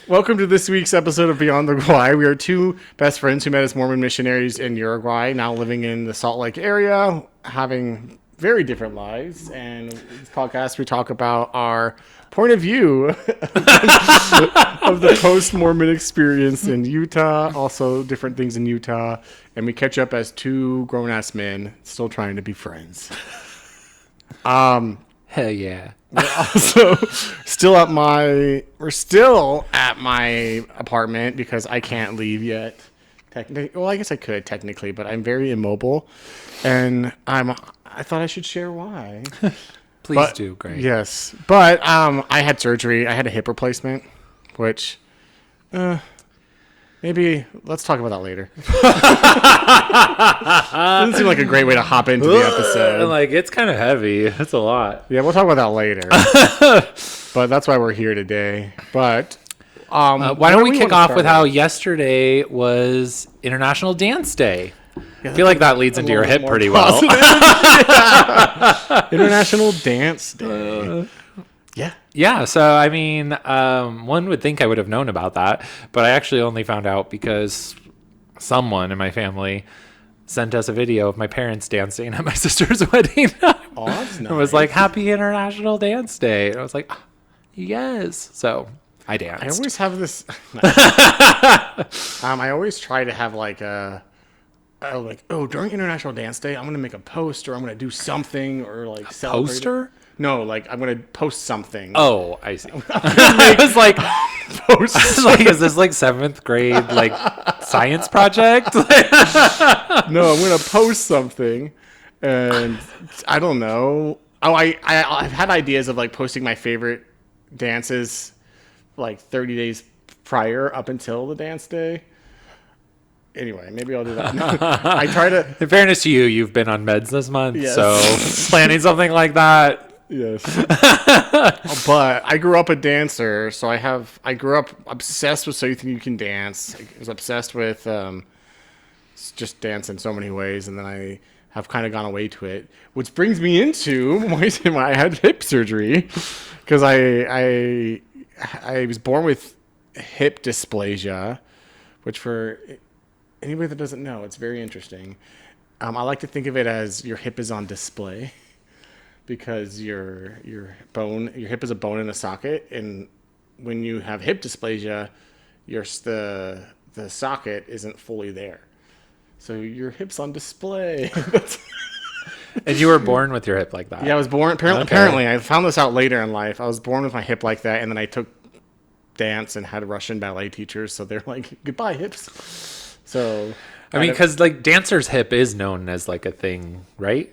Welcome to this week's episode of Beyond the Guay. We are two best friends who met as Mormon missionaries in Uruguay, now living in the Salt Lake area, having very different lives. And in this podcast, we talk about our point of view of the post-Mormon experience in Utah, also different things in Utah. And we catch up as two grown-ass men still trying to be friends. Hell yeah. We're still at my apartment because I can't leave yet. Well, I guess I could technically, but I'm very immobile, and I thought I should share why. Please do, great. Yes, but I had surgery. I had a hip replacement, which maybe let's talk about that later. Doesn't seem like a great way to hop into the episode. Like, it's kind of heavy. That's a lot. Yeah, we'll talk about that later. But that's why we're here today. But why don't we kick off with how yesterday was International Dance Day? I feel like that leads into your hip pretty well. International Dance Day. Yeah, so I mean, one would think I would have known about that, but I actually only found out because someone in my family sent us a video of my parents dancing at my sister's wedding. Oh, that's nice. It was like, Happy International Dance Day. And I was like, yes. So I danced. I always have this. I always try to have during International Dance Day, I'm going to make a post or I'm going to do something or like celebrate. Poster? No, like I'm going to post something. Oh, I see. I was like, is this like 7th grade like science project? No, I'm going to post something, and I don't know. Oh, I've had ideas of like posting my favorite dances like 30 days prior up until the dance day. Anyway, maybe I'll do that. I try to. In fairness to you, you've been on meds this month, yes. So planning something like that. Yes. But I grew up a dancer, so I grew up obsessed with So You Think You Can Dance. I was obsessed with just dance in so many ways, and then I have kind of gone away to it, which brings me into when I had hip surgery, because I was born with hip dysplasia, which for anybody that doesn't know, it's very interesting. I like to think of it as your hip is on display. Because your hip is a bone in a socket, and when you have hip dysplasia, the socket isn't fully there, so your hip's on display. And you were born with your hip like that? Yeah, I was born. Apparently, I found this out later in life. I was born with my hip like that, and then I took dance and had Russian ballet teachers, so they're like, "Goodbye, hips." So I mean, because like dancer's hip is known as like a thing, right?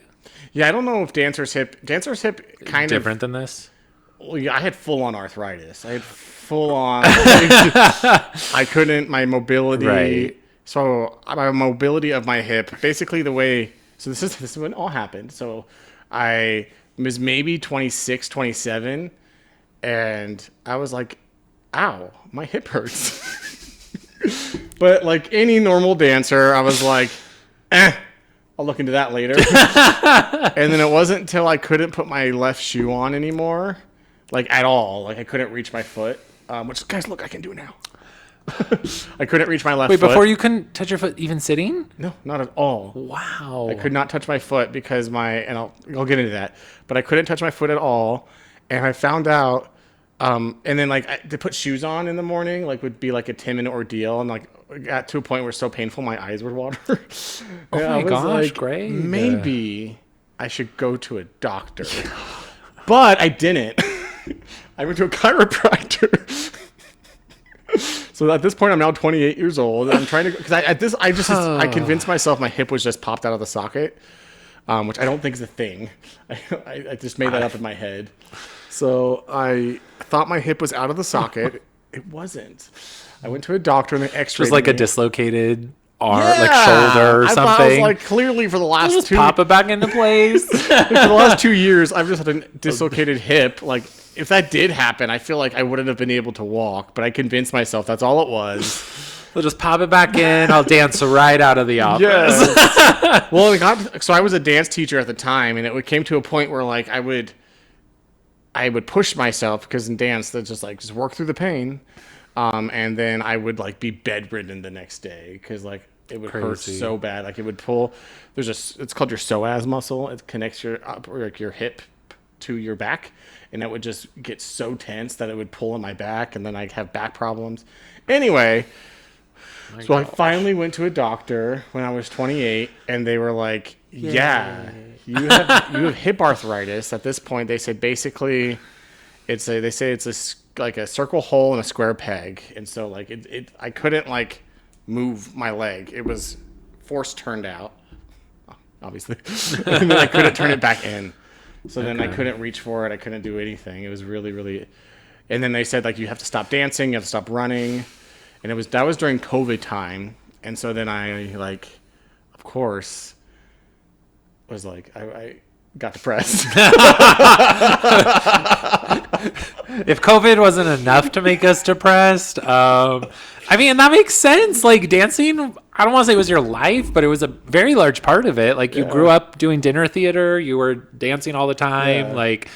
Yeah, I don't know if dancer's hip kind of different than this. Well, yeah, I had full on arthritis. I had full on. I couldn't. My mobility. Right. So my mobility of my hip, basically the way. So this is when it all happened. So I was maybe 26, 27, and I was like, "Ow, my hip hurts." But like any normal dancer, I was like, I'll look into that later. And then it wasn't until I couldn't put my left shoe on anymore, like at all. Like I couldn't reach my foot, which, guys, look, I can do it now. I couldn't reach my left foot. Wait, before you couldn't touch your foot even sitting? No, not at all. Wow. I could not touch my foot because and I'll get into that, but I couldn't touch my foot at all. And I found out, and then like to put shoes on in the morning, like would be like a 10-minute ordeal. And like got to a point where it's so painful, my eyes would water. Oh my gosh, like, great. Maybe I should go to a doctor. But I didn't. I went to a chiropractor. So at this point, I'm now 28 years old. And I'm trying to, because I convinced myself my hip was just popped out of the socket, which I don't think is a thing. I just made that up in my head. So I thought my hip was out of the socket. It wasn't. I went to a doctor and they x-rayed Just like me. a dislocated arm, like shoulder or something. I was like, clearly for the last pop it back into place. For the last 2 years, I've just had a dislocated hip. Like, if that did happen, I feel like I wouldn't have been able to walk. But I convinced myself that's all it was. We'll just pop it back in. I'll dance right out of the office. Yes. Well, so I was a dance teacher at the time, and it came to a point where like I would push myself because in dance, that's just work through the pain. And then I would like be bedridden the next day because like it would hurt so bad. Like it would pull. It's called your psoas muscle. It connects your like your hip to your back, and it would just get so tense that it would pull in my back, and then I'd have back problems. Anyway, so I finally went to a doctor when I was 28, and they were like, "Yeah, you have hip arthritis." At this point, they said basically, they say it's like a circle hole and a square peg, and so like I couldn't like move my leg. It was force turned out, obviously, and then I couldn't turn it back in. So then I couldn't reach for it. I couldn't do anything. It was really, really. And then they said like you have to stop dancing, you have to stop running, and that was during COVID time. And so then I like, of course, was like I got depressed. If COVID wasn't enough to make us depressed, I mean, that makes sense. Like dancing, I don't want to say it was your life, but it was a very large part of it. Like you grew up doing dinner theater, you were dancing all the time. Yeah. Like,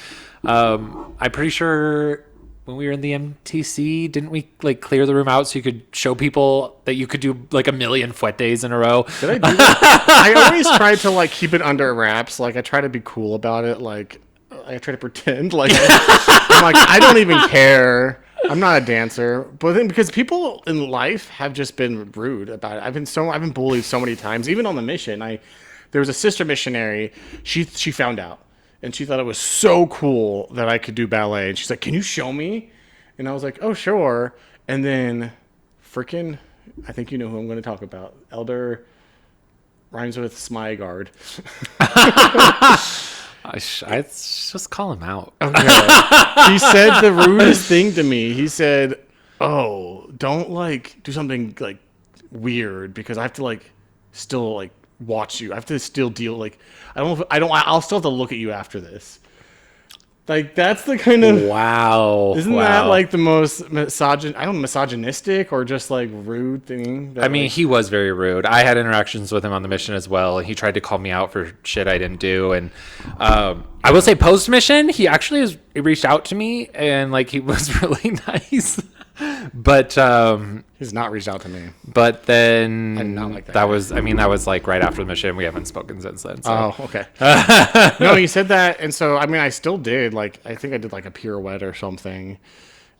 I'm pretty sure when we were in the MTC, didn't we like clear the room out so you could show people that you could do like 1 million fouet days in a row? Did I do that? I always try to like keep it under wraps. Like I try to be cool about it. Like I try to pretend like I'm like I don't even care. I'm not a dancer, but then because people in life have just been rude about it. I've been bullied so many times. Even on the mission, there was a sister missionary. She found out, and she thought it was so cool that I could do ballet. And she's like, "Can you show me?" And I was like, "Oh, sure." And then, freaking, I think you know who I'm going to talk about. Elder rhymes with Smygard. I just call him out. Okay. He said the rudest thing to me. He said, "Oh, don't like do something like weird because I have to like still like watch you. I have to still deal like I'll still have to look at you after this." Like that's the kind of Isn't that like the most misogynistic or just like rude thing? I mean, he was very rude. I had interactions with him on the mission as well, and he tried to call me out for shit I didn't do. And I will say, post mission, he actually reached out to me, and like he was really nice. But he's not reached out to me. But then I'm not like that. That was like right after the mission. We haven't spoken since then. So. Oh, okay. No, he said that, and so I mean, I still did. Like, I think I did like a pirouette or something,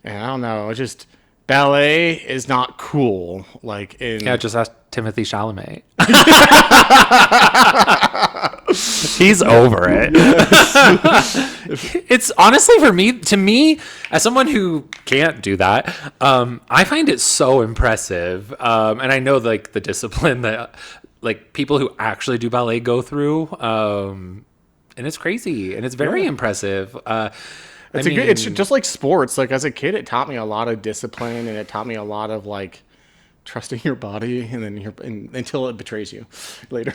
and I don't know. It's just ballet is not cool. Like just ask Timothy Chalamet. He's over it. It's honestly to me, as someone who can't do that, I find it so impressive. And I know like the discipline that like people who actually do ballet go through. And it's crazy and it's very impressive. It's just like sports. Like as a kid, it taught me a lot of discipline and it taught me a lot of like trusting your body and then until it betrays you later.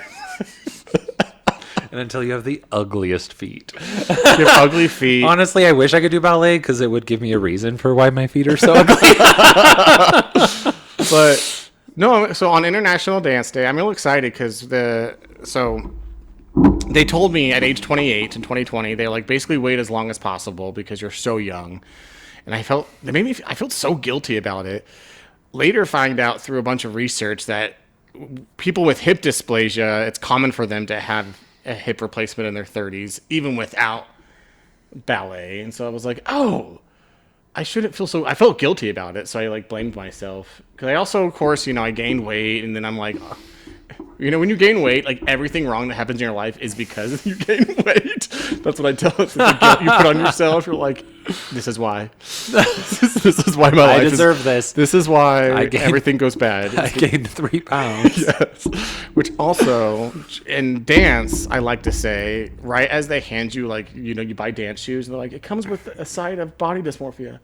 And until you have the ugliest feet. You have ugly feet. Honestly, I wish I could do ballet because it would give me a reason for why my feet are so ugly. But no, so on International Dance Day, I'm real excited because they told me at age 28 in 2020, they like basically wait as long as possible because you're so young. And I felt so guilty about it. Later find out through a bunch of research that people with hip dysplasia, it's common for them to have a hip replacement in their 30s, even without ballet. And so I was like, oh, I shouldn't feel so. I felt guilty about it. So I like blamed myself. Because I also, of course, I gained weight. And then I'm like, when you gain weight, like everything wrong that happens in your life is because you gain weight. That's what I tell it. The guilt you put on yourself. You're like, this is why. This is why my life deserve this. This is why everything goes bad. I gained 3 pounds. Yes. Which also, in dance, I like to say, right as they hand you, like, you buy dance shoes, and they're like, it comes with a side of body dysmorphia.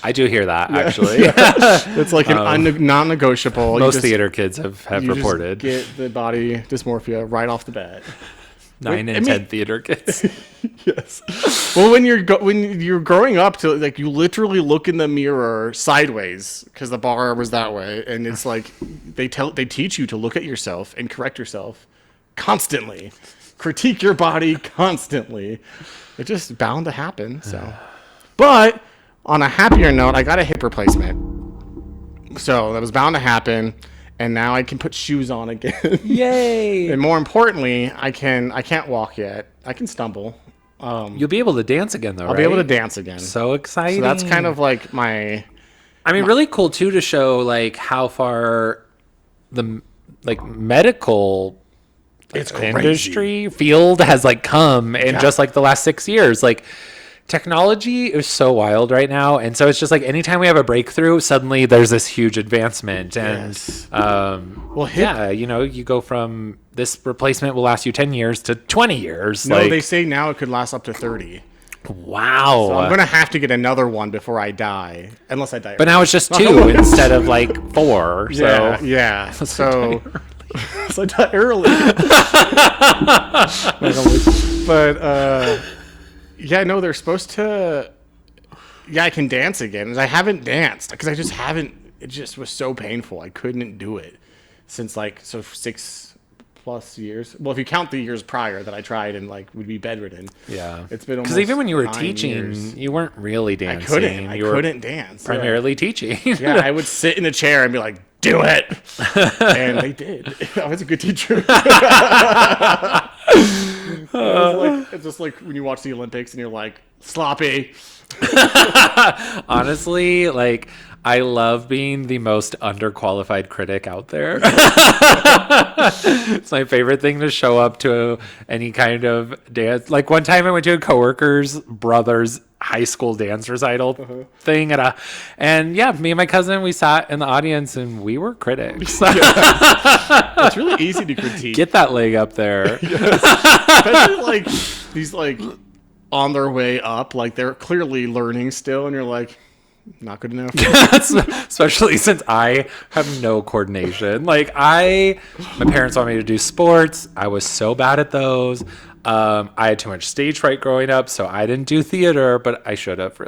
I do hear that, actually. Yeah. It's like an non-negotiable. Most theater kids have reported. Just get the body dysmorphia right off the bat. 9 and 10 theater kids. Yes. Well, when you're growing up, to like you literally look in the mirror sideways because the bar was that way, and it's like they teach you to look at yourself and correct yourself constantly, critique your body constantly. It's just bound to happen. So, but on a happier note, I got a hip replacement. So that was bound to happen. And now I can put shoes on again. Yay! And more importantly, I can't walk yet. I can stumble. You'll be able to dance again, though, I'll be able to dance again. So exciting. So that's kind of like my... I mean, really cool, too, to show, like, how far the, like, medical industry field has, like, come in just, like, the last 6 years. Like, technology is so wild right now. And so it's just, like, anytime we have a breakthrough, suddenly there's this huge advancement. And, you go from this replacement will last you 10 years to 20 years. No, they say now it could last up to 30. Wow. So I'm going to have to get another one before I die. Unless I die. But now it's just 2 instead of like 4. So. Yeah. So I die early. But no, they're supposed to. Yeah, I can dance again. I haven't danced because I just haven't. It just was so painful. I couldn't do it since 6+ years. Well, if you count the years prior that I tried and would be bedridden. Yeah, it's been almost because even when you were 9 teaching, years. You weren't really dancing. I couldn't dance. Primarily teaching. Yeah, I would sit in a chair and be like, "Do it," and they did. I was a good teacher. It's just like when you watch the Olympics and you're like, sloppy. Honestly, I love being the most underqualified critic out there. It's my favorite thing to show up to any kind of dance. Like one time I went to a coworker's brother's high school dance recital thing and me and my cousin, we sat in the audience and we were critics. It's really easy to critique. Get that leg up there. Especially these on their way up, they're clearly learning still, and you're like, not good enough. Especially since I have no coordination. My parents want me to do sports. I was so bad at those. I had too much stage fright growing up, so I didn't do theater, but I should have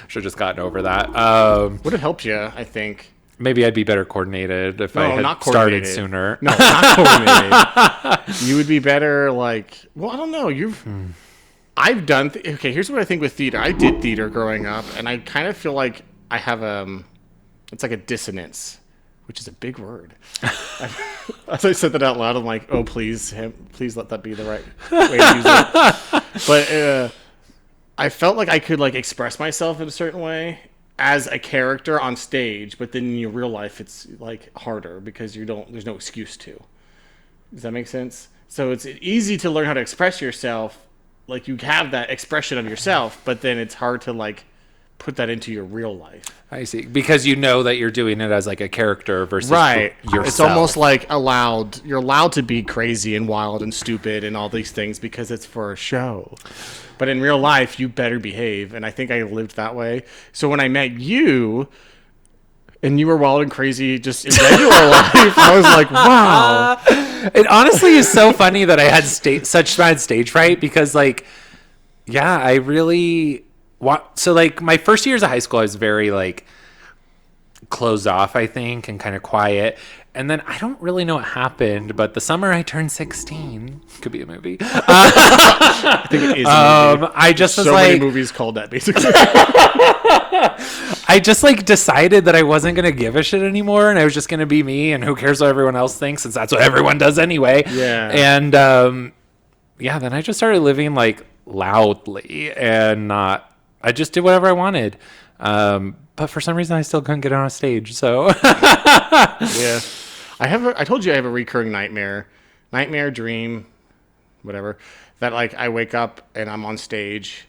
just gotten over that. Would have helped you, I think. Maybe I'd be better coordinated if I had started sooner. No, not coordinated. You would be better, I don't know. I've done... okay, here's what I think with theater. I did theater growing up, and I kind of feel like I have it's like a dissonance, which is a big word. As I said that out loud, I'm like, oh, please let that be the right way to use it. But I felt like I could express myself in a certain way as a character on stage, but then in your real life, it's harder because there's no excuse to. Does that make sense? So it's easy to learn how to express yourself. You have that expression of yourself, but then it's hard to put that into your real life. I see. Because you know that you're doing it as a character versus yourself. It's almost you're allowed to be crazy and wild and stupid and all these things because it's for a show. But in real life, you better behave. And I think I lived that way. So when I met you and you were wild and crazy just in regular life, I was like, wow. It honestly is so funny that I had such bad stage fright because I really want... So my first years of high school, I was very closed off, I think, and kind of quiet. And then I don't really know what happened, but the summer I turned 16, could be a movie. I think it is a movie. I just was so many movies called that, basically. I just decided that I wasn't going to give a shit anymore, and I was just going to be me, and who cares what everyone else thinks, since that's what everyone does anyway. Yeah. And then I just started living loudly and I just did whatever I wanted. But for some reason I still couldn't get on a stage. So yeah. I told you I have a recurring nightmare, dream, whatever, that I wake up and I'm on stage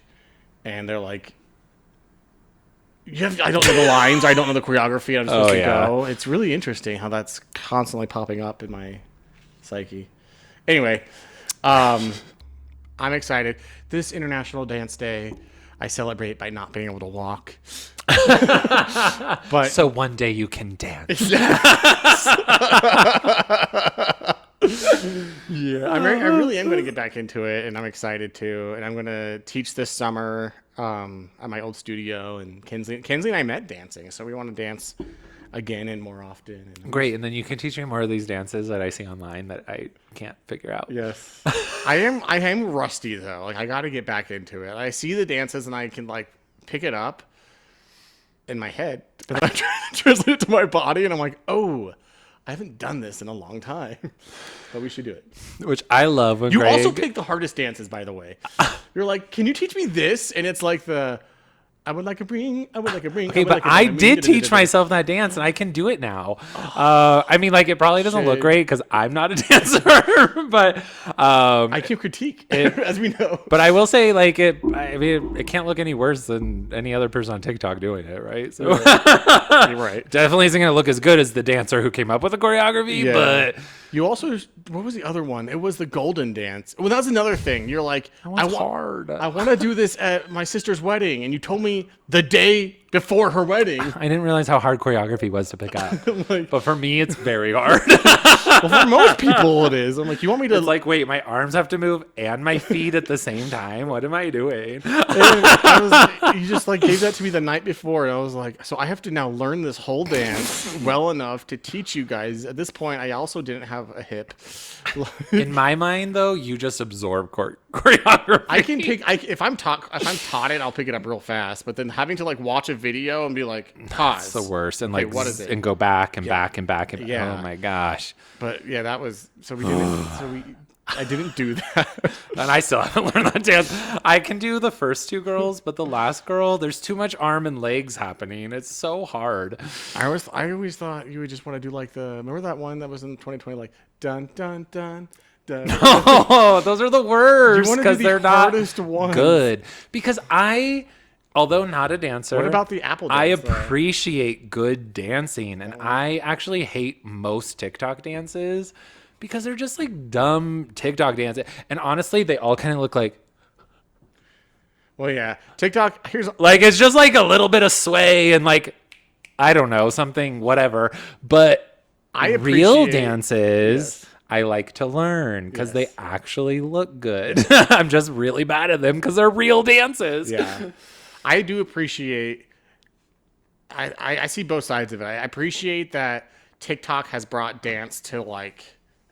and they're like, I don't know the lines, I don't know the choreography, I'm supposed to go. It's really interesting how that's constantly popping up in my psyche. Anyway, I'm excited. This International Dance Day, I celebrate by not being able to walk. But so one day you can dance. Yes. Yeah, I really am going to get back into it, and I'm excited to. And I'm going to teach this summer at my old studio. And Kinsley and I met dancing, so we want to dance again and more often. And great, and then you can teach me more of these dances that I see online that I can't figure out. Yes, I am rusty though. I got to get back into it. I see the dances and I can pick it up, in my head, but then I try to translate it to my body, and I'm like, oh, I haven't done this in a long time, but we should do it. Which I love when You Greg... also pick the hardest dances, by the way. You're like, can you teach me this? And it's like I would like a ring. I would like a ring. Okay, but I did teach myself that dance, and I can do it now. I mean, like, it probably doesn't look great because I'm not a dancer, but I can critique, as we know. But I will say, like, it can't look any worse than any other person on TikTok doing it, right? So You're right. definitely isn't going to look as good as the dancer who came up with the choreography, but... You also, what was the other one? It was the golden dance. Well, that was another thing. You're like, hard. I want to do this at my sister's wedding. And you told me the day before her wedding. I didn't realize how hard choreography was to pick up. But for me, it's very hard. Well, for most people, it is. I'm like, you want me to... It's like, wait, my arms have to move and my feet at the same time? What am I doing? You just like gave that to me the night before. And I was like, so I have to now learn this whole dance well enough to teach you guys. At this point, I also didn't have a hip. In my mind, though, you just absorb choreography. I can pick. If I'm taught it, I'll pick it up real fast. But then having to like watch a video and be like, pause. That's the worst. And like, what is it? And go back and back and back and Yeah. oh my gosh. But yeah, that was so we didn't. I didn't do that. And I still haven't learned that dance. I can do the first two girls, but the last girl, there's too much arm and legs happening. It's so hard. I always thought you would just want to do like remember that one that was in 2020, like dun dun dun. Oh, those are the worst because they're not ones. good. Because although not a dancer, what about the apple dance? I appreciate good dancing, and I actually hate most TikTok dances because they're just like dumb TikTok dances. And honestly, they all kind of look like... Well, yeah. TikTok, here's... Like, it's just like a little bit of sway and like, I don't know, something, whatever. But real dances... Yes. I like to learn because they actually look good. I'm just really bad at them because they're real dances. Yeah. I do appreciate... I see both sides of it. I appreciate that TikTok has brought dance to like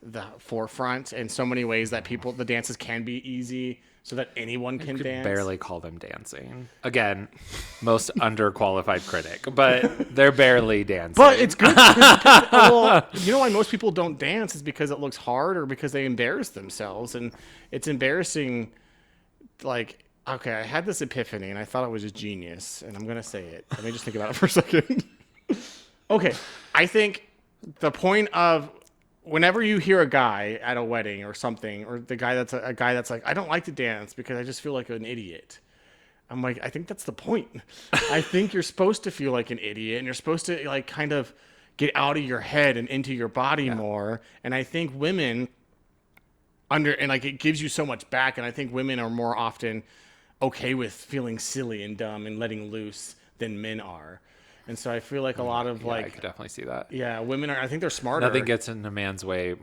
the forefront in so many ways that the dances can be easy so that anyone can dance. Barely call them dancing. Again, most underqualified critic, but they're barely dancing. But it's good. Well, you know why most people don't dance is because it looks hard or because they embarrass themselves. And it's embarrassing. Like, okay, I had this epiphany and I thought it was a genius. And I'm going to say it. Let me just think about it for a second. Okay. I think the point of... Whenever you hear a guy at a wedding or something, or the guy that's a guy that's like, I don't like to dance because I just feel like an idiot. I'm like, I think that's the point. I think you're supposed to feel like an idiot, and you're supposed to like kind of get out of your head and into your body more. And I think women and like it gives you so much back. And I think women are more often okay with feeling silly and dumb and letting loose than men are. And so I feel like a lot of I could definitely see that. Yeah, women I think they're smarter. Nothing gets in a man's way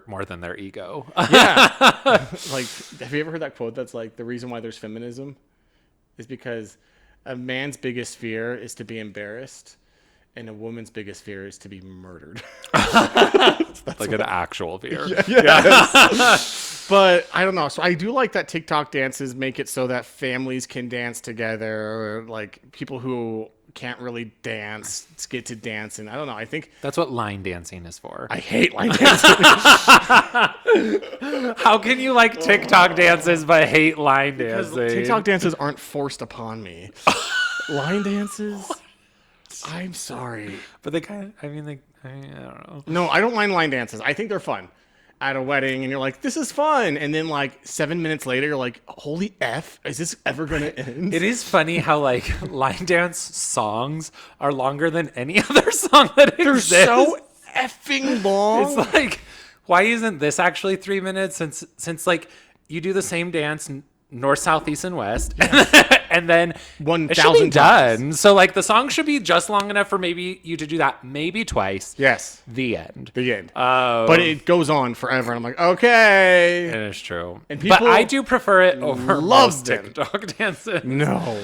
more than their ego. Yeah. Like, have you ever heard that quote that's like, the reason why there's feminism is because a man's biggest fear is to be embarrassed and a woman's biggest fear is to be murdered. That's like an actual fear. Yes. But I don't know. So I do like that TikTok dances make it so that families can dance together, or like people who can't really dance get to dance. And I don't know, I think that's what line dancing is for. I hate line dancing. How can you like TikTok dances but hate line dancing? Because TikTok dances aren't forced upon me. Line dances? I'm sorry. But they kind of, I don't know. No, I don't mind line dances. I think they're fun. At a wedding, and you're like, this is fun. And then like 7 minutes later, you're like, holy F, is this ever going to end? It is funny how like line dance songs are longer than any other song that exists. They're so effing long. It's like, why isn't this actually 3 minutes? Since like you do the same dance north, south, east, and west, and then 1,000 done. times. So like the song should be just long enough for maybe you to do that maybe twice. Yes. The end. The end. But it goes on forever. And I'm like, okay. It is true. And people but I do prefer it over most TikTok dances. No.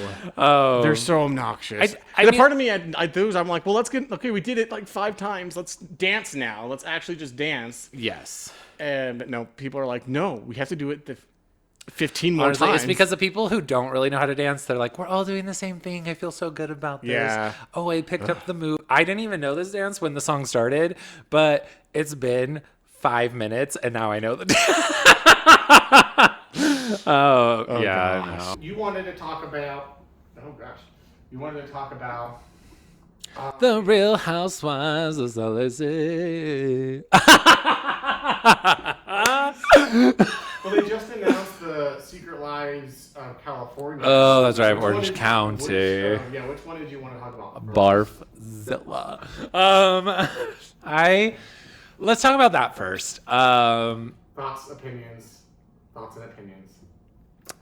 They're so obnoxious. Part of me, I'm like, well, we did it like 5 times. Let's dance now. Let's actually just dance. Yes. But no, people are like, no, we have to do it 15 more Honestly, times. it's because the people who don't really know how to dance, they're like, we're all doing the same thing. I feel so good about this. Yeah. Oh, I picked up the move. I didn't even know this dance when the song started, but it's been 5 minutes and now I know the dance. Oh, yeah, I know. You wanted to talk about, you wanted to talk about The Real Housewives of LC. well, they just announced the Secret Lives of California. Oh, that's right, Which Orange one County. Which one did you want to talk about? Barfzilla. Let's talk about that first. Thoughts and opinions.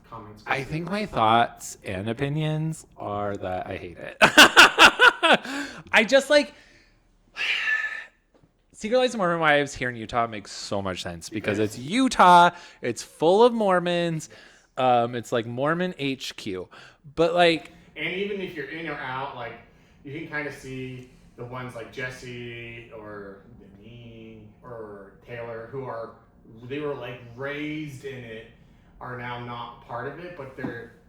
Comments. I think my thoughts and opinions are that I hate it. I just like Secret Lives of Mormon Wives here in Utah makes so much sense because it's Utah, it's full of Mormons, it's like Mormon HQ. But like, and even if you're in or out, like you can kind of see the ones like Jesse or Denise or Taylor they were like raised in it, are now not part of it, but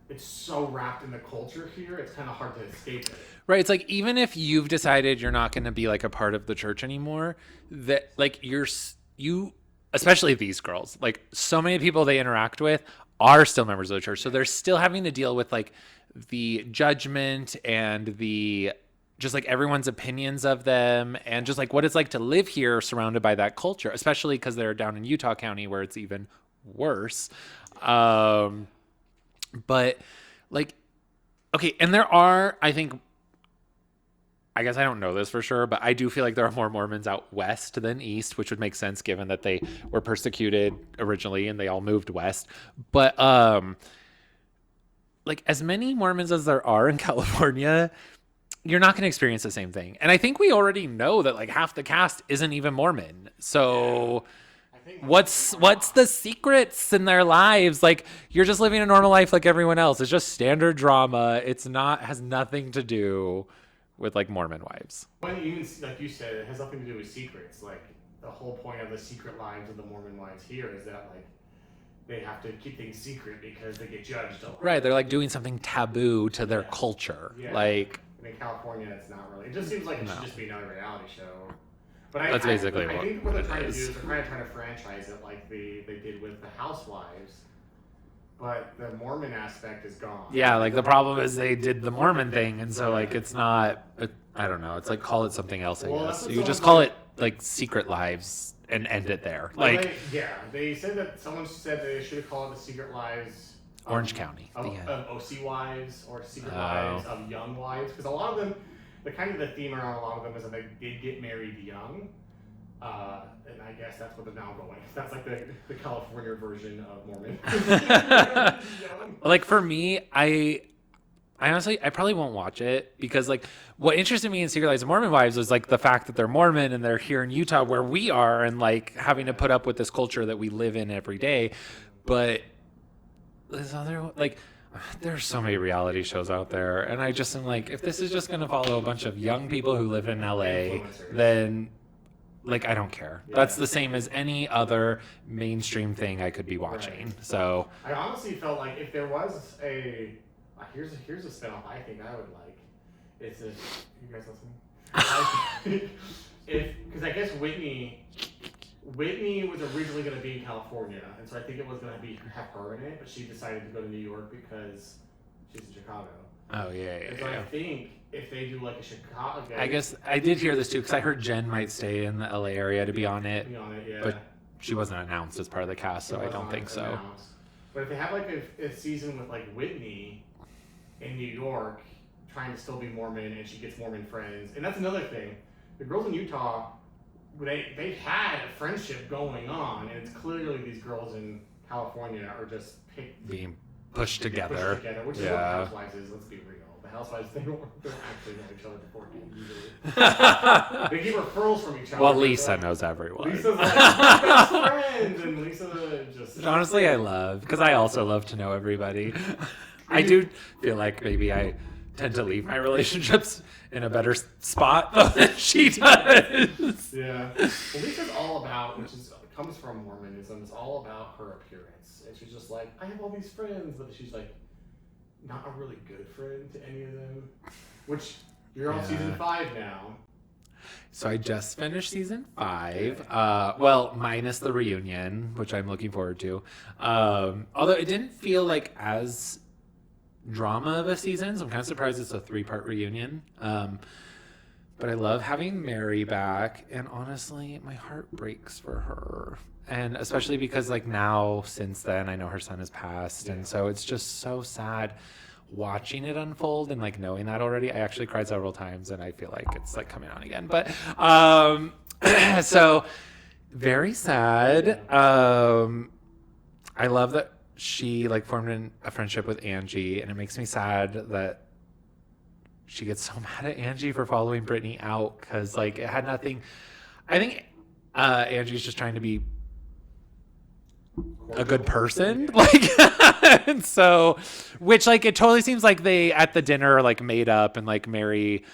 it's so wrapped in the culture here, it's kind of hard to escape it. Right, it's like even if you've decided you're not going to be like a part of the church anymore, that like you, especially these girls, like so many people they interact with are still members of the church, so they're still having to deal with like the judgment and the just like everyone's opinions of them and just like what it's like to live here surrounded by that culture, especially because they're down in Utah County where it's even worse. But like, okay. And there are, I guess I don't know this for sure, but I do feel like there are more Mormons out west than east, which would make sense given that they were persecuted originally and they all moved west. But, like as many Mormons as there are in California, you're not going to experience the same thing. And I think we already know that like half the cast isn't even Mormon. So what's the secrets in their lives? Like you're just living a normal life like everyone else. It's just standard drama. Has nothing to do with like Mormon wives. When even like you said, it has nothing to do with secrets. Like the whole point of the Secret Lives of the Mormon wives here is that like they have to keep things secret because they get judged. Right, they're like doing something taboo to their culture. Yeah. Like in California, it's not really. It just seems like it should just be another reality show. But that's basically I think what they're trying to do is they're kind of trying to franchise it like they did with the Housewives. But the Mormon aspect is gone. Yeah, like the problem is they did the Mormon thing, and so like it's not. I don't know. It's like call it something else. I guess you just call it like Secret Lives and end it there. Like they said that someone said they should have called it the Secret Lives. Orange County. Of OC wives or Secret Lives of young wives, because a lot of them, the theme around a lot of them is that they did get married young, and I guess that's what they're now going. That's like the California version of Mormon. Like for me, I honestly probably won't watch it because like what interested me in Secret Lives of Mormon Wives was like the fact that they're Mormon and they're here in Utah where we are and like having to put up with this culture that we live in every day, but this other like there's so many reality shows out there and I just am like if this is just going to follow a bunch of young people who live in LA then like I don't care. That's the same as any other mainstream thing I could be watching. So I honestly felt like if there was a here's a spinoff I think I would like. It's you guys listening? Because I guess Whitney was originally going to be in California, and so I think it was going to have her in it, but she decided to go to New York because she's in Chicago. Oh, yeah. And so I think if they do like a Chicago... I guess I did hear this too, because I heard Jen might stay in the LA area to be on it. But she wasn't announced as part of the cast, so I don't think so. Announced. But if they have like a season with like Whitney in New York trying to still be Mormon, and she gets Mormon friends, and that's another thing. The girls in Utah... They had a friendship going on, and it's clearly these girls in California are just being pushed together. Which is what Housewives is. Let's be real. The Housewives they don't actually know each other beforehand usually. They give referrals from each other. Well, Lisa knows everyone. Lisa's like best friend, and Lisa just. Honestly, I love because I also love to know everybody. I do feel like maybe I tend to leave my relationships in a better spot than she does. Yeah. Well, Lisa's all about, which is comes from Mormonism. It's all about her appearance. And she's just like, I have all these friends, but she's like, not a really good friend to any of them. Which, you're on season 5 now. So I just finished season 5. Well, minus the reunion, which I'm looking forward to. Although it didn't feel like as drama of a season, so I'm kind of surprised it's a 3-part reunion. But I love having Mary back, and honestly, my heart breaks for her. And especially because like now, since then, I know her son has passed, and so it's just so sad watching it unfold and like knowing that already. I actually cried several times, and I feel like it's like coming on again. But so very sad. I love that she like formed a friendship with Angie, and it makes me sad that she gets so mad at Angie for following Brittany out, because like it had nothing. I think Angie's just trying to be a good person, like, and so, which like it totally seems like they at the dinner are like made up, and like Mary,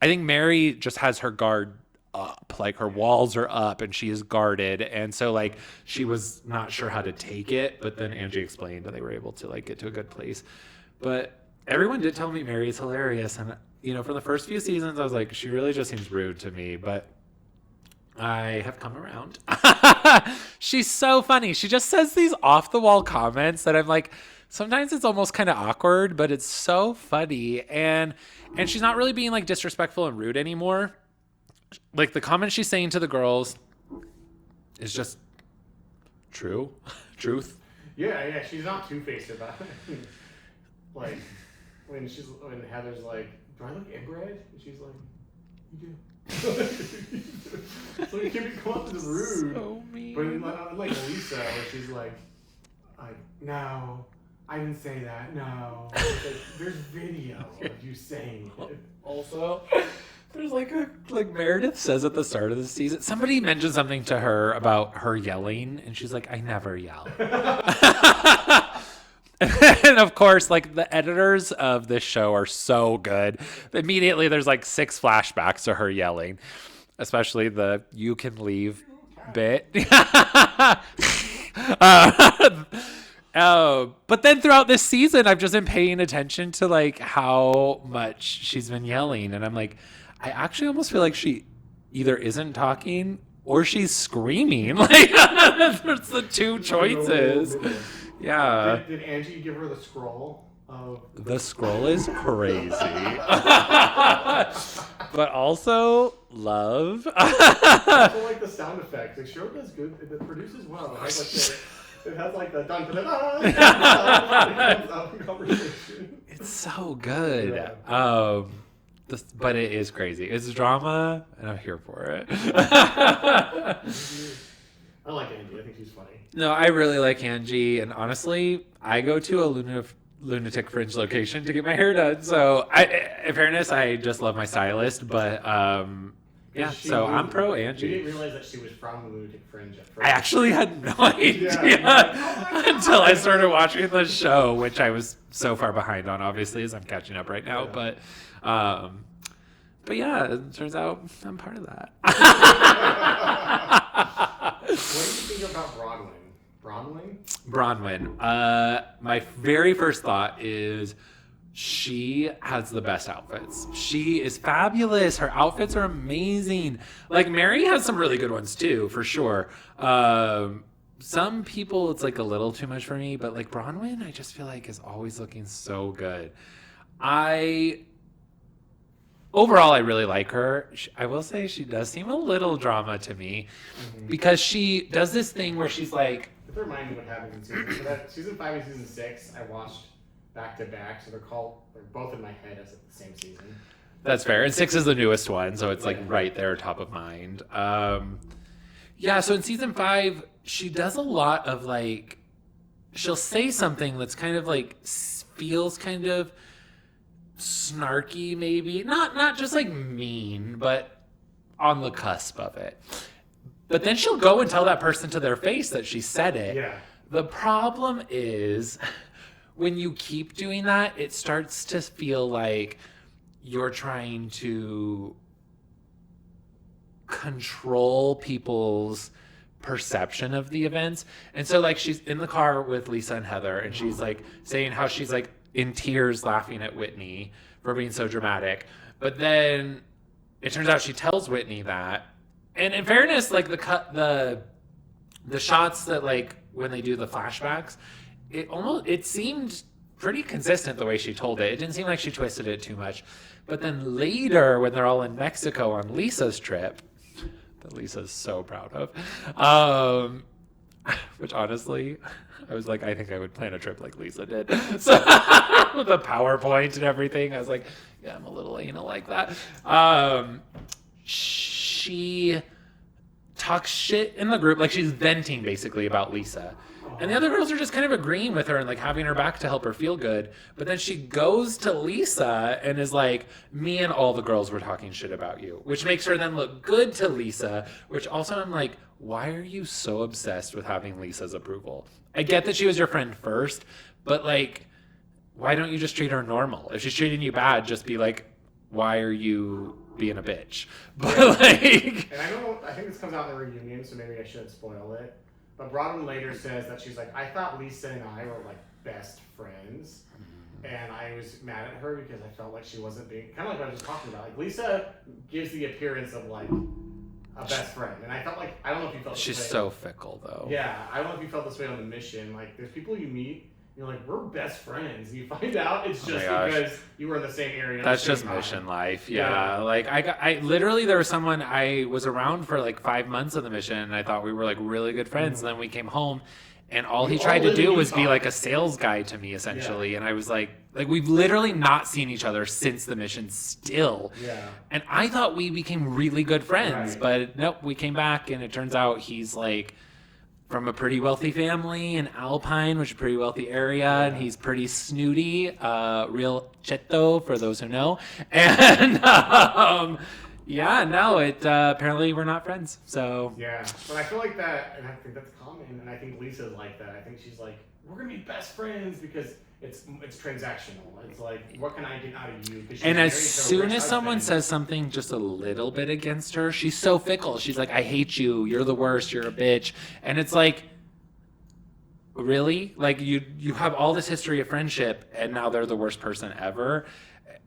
I think Mary just has her guard up, like her walls are up and she is guarded, and so like she was not sure how to take it, but then Angie explained and they were able to like get to a good place. But everyone did tell me Mary is hilarious, and you know, for the first few seasons I was like, she really just seems rude to me, but I have come around. She's so funny. She just says these off the wall comments that I'm like, sometimes it's almost kind of awkward, but it's so funny, and she's not really being like disrespectful and rude anymore. Like the comment she's saying to the girls is just truth. Yeah, she's not two-faced about it. Like when Heather's like, do I look inbred? And she's like, you do. So you can come off as rude. So mean. But like Lisa, where she's like, no, I didn't say that. No, like, there's video of you saying it. Also, there's like Meredith says at the start of the season, somebody mentioned something to her about her yelling, and she's like, I never yell. And of course, like the editors of this show are so good. Immediately there's like 6 flashbacks to her yelling, especially the "you can leave" bit. But then throughout this season, I've just been paying attention to like how much she's been yelling, and I'm like, I actually almost feel like she either isn't talking or she's screaming. Like there's the 2 choices. Yeah. Did Angie give her the scroll? The scroll is crazy. But also love. I also like the sound effects. The show does good. It produces well. It has like the dun dun dun conversation. It's so good. Yeah. But it is crazy. It's drama, and I'm here for it. I like Angie. I think she's funny. No, I really like Angie, and honestly, I go to a lunatic fringe location to get my hair done. So, in fairness, I just love my stylist, but yeah. So I'm pro Angie. You didn't realize that she was from the lunatic fringe at first. I actually had no idea until I started watching the show, which I was so far behind on, obviously, as I'm catching up right now. Yeah. But yeah, it turns out I'm part of that. What do you think about Bronwyn? My very first thought is she has the best outfits. She is fabulous. Her outfits are amazing. Like Mary has some really good ones too, for sure. Some people, it's like a little too much for me, but like Bronwyn, I just feel like is always looking so good. Overall, I really like her. I will say she does seem a little drama to me, because she does this thing where she's like... It reminds me what happened in season 5 and season 6, I watched back to back, so they're both in my head as the same season. That's fair. And 6 is the newest one, so it's like right there, top of mind. Yeah, so in season 5, she does a lot of like... She'll say something that's kind of like feels kind of snarky, maybe not just like mean, but on the cusp of it. But then she'll go and tell that person to their face that she said it. Yeah. The problem is when you keep doing that, it starts to feel like you're trying to control people's perception of the events. And so like she's in the car with Lisa and Heather, and she's like saying how she's like in tears laughing at Whitney for being so dramatic. But then it turns out she tells Whitney that. And in fairness, like the shots that like when they do the flashbacks, it seemed pretty consistent the way she told it. It didn't seem like she twisted it too much. But then later, when they're all in Mexico on Lisa's trip, that Lisa's so proud of, which honestly, I was like, I think I would plan a trip like Lisa did. So with the PowerPoint and everything, I was like, yeah, I'm a little anal like that. She talks shit in the group, like she's venting basically about Lisa. And the other girls are just kind of agreeing with her and like having her back to help her feel good. But then she goes to Lisa and is like, me and all the girls were talking shit about you, which makes her then look good to Lisa, which also I'm like, why are you so obsessed with having Lisa's approval? I get that she was your friend first, but like, why don't you just treat her normal? If she's treating you bad, just be like, why are you being a bitch? But like, and I think this comes out in the reunion, so maybe I shouldn't spoil it. But Brodwin later says that she's like, I thought Lisa and I were like best friends. And I was mad at her because I felt like she wasn't being, kind of like what I was talking about. Like Lisa gives the appearance of like a best friend. And I felt like, I don't know if you felt this way. She's so fickle though. Yeah, I don't know if you felt this way on the mission. Like there's people you meet, you're like, we're best friends. And you find out it's just because you were in the same area. That's just mission life. Yeah. Like I literally, there was someone I was around for like 5 months of the mission, and I thought we were like really good friends. And then we came home, and all he tried to do was be like a sales guy to me essentially. And I was like we've literally not seen each other since the mission still. Yeah. And I thought we became really good friends, but nope, we came back and it turns out he's like from a pretty wealthy family in Alpine, which is a pretty wealthy area, and he's pretty snooty, real cheto for those who know. And apparently we're not friends. So yeah, but I feel like that, and I think that's common, and I think Lisa's like that. I think she's like, we're gonna be best friends because it's transactional. It's like, what can I get out of you? And as soon as someone says something just a little bit against her, she's so fickle. She's like, I hate you. You're the worst. You're a bitch. And it's like, really? Like you have all this history of friendship, and now they're the worst person ever.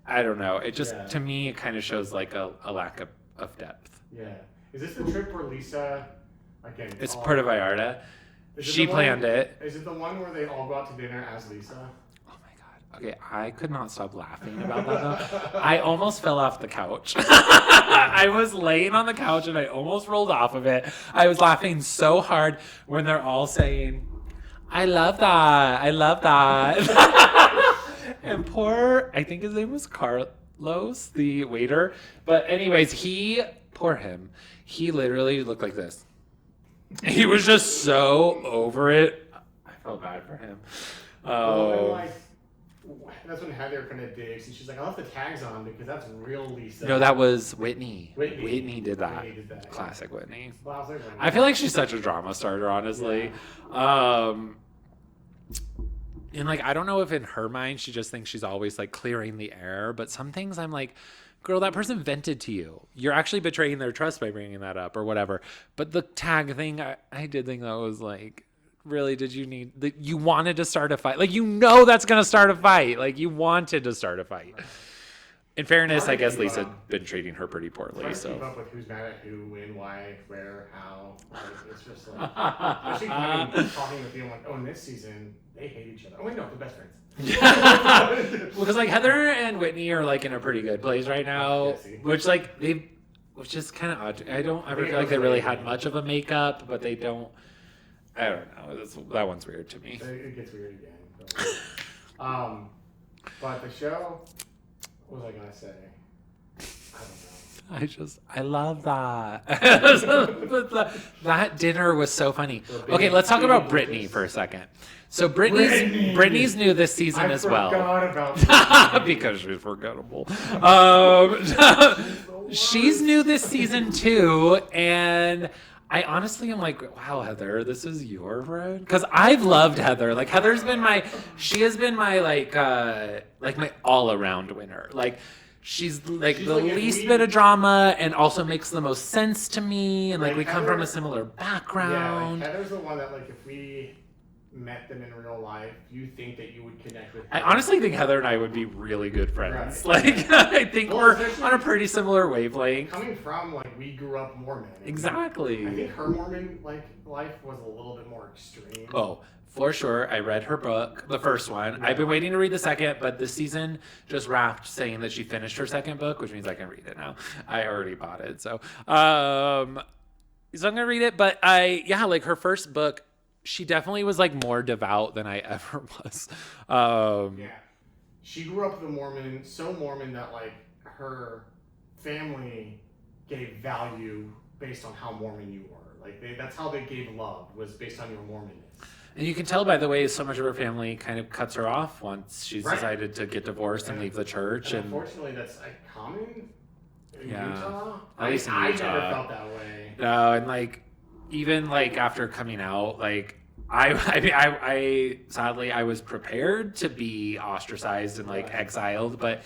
I don't know. It just, to me, it kind of shows like a lack of depth. Yeah. Is this the trip where Lisa, again, it's Puerto Vallarta. She planned it. Is it the one where they all go out to dinner as Lisa? Oh my God. Okay, I could not stop laughing about that though. I almost fell off the couch. I was laying on the couch and I almost rolled off of it. I was laughing so hard when they're all saying, I love that. I love that. And I think his name was Carlos, the waiter. But anyways, poor him. He literally looked like this. He was just so over it. I felt bad for him. That's when Heather kind of digs, and she's like, I'll have the tags on because that's real Lisa. No, that was Whitney. Whitney did that. Classic Whitney. Well, I feel like she's such a drama starter, honestly. Yeah. And like, I don't know if in her mind she just thinks she's always like clearing the air, but some things I'm like, girl, that person vented to you. You're actually betraying their trust by bringing that up or whatever. But the tag thing, I did think that was like, really, did you need... You wanted to start a fight. Like, you know that's going to start a fight. Like, you wanted to start a fight. In fairness, I guess Lisa had been treating her pretty poorly. So keep up with who's mad at who, when, why, where, how. Like, it's just like... especially talking with you, I'm like, oh, in this season, they hate each other. Oh, wait, no, they're best friends. Well, because like Heather and Whitney are like in a pretty good place right now, which is kind of odd. I don't ever feel like they really had much of a makeup, but they don't. I don't know. That one's weird to me. It gets weird again. But the show, what was I gonna say? I don't know. I love that. That dinner was so funny. Okay, let's talk about Brittany for a second. So Brittany's new this season as well. I forgot about that. Because she's forgettable. She's new this season too, and I honestly am like, wow, Heather, this is your friend? Because I've loved Heather. Like she has been my like my all around winner. Like she's like She's the like, if least we- bit of drama and also makes the most sense to me. And like Like, we come from Heather- a similar Yeah, like background. Heather's the one that like if we met them in real life, you think that you would connect with. I them. honestly think Heather and I would be really good friends. Right. Like, I think Well, we're especially- on a pretty similar wavelength. Coming from like we grew up Mormon. Exactly. I think her Mormon like life was a little bit more extreme. Oh, for sure. I read her book, the first one. I've been waiting to read the second, but this season just wrapped saying that she finished her second book, which means I can read it now. I already bought it. So I'm going to read it. But like her first book, she definitely was like more devout than I ever was. Yeah, she grew up with a Mormon, so Mormon that like her family gave value based on how Mormon you were. Like that's how they gave love, was based on your Mormonness. And you can tell by the way so much of her family kind of cuts her off once she's Right. decided to get divorced and leave the church. And And unfortunately, that's like common in Yeah. Utah. At least in I Utah. never felt that way. no, and like even like after coming out, like I sadly I was prepared to be ostracized and like exiled, but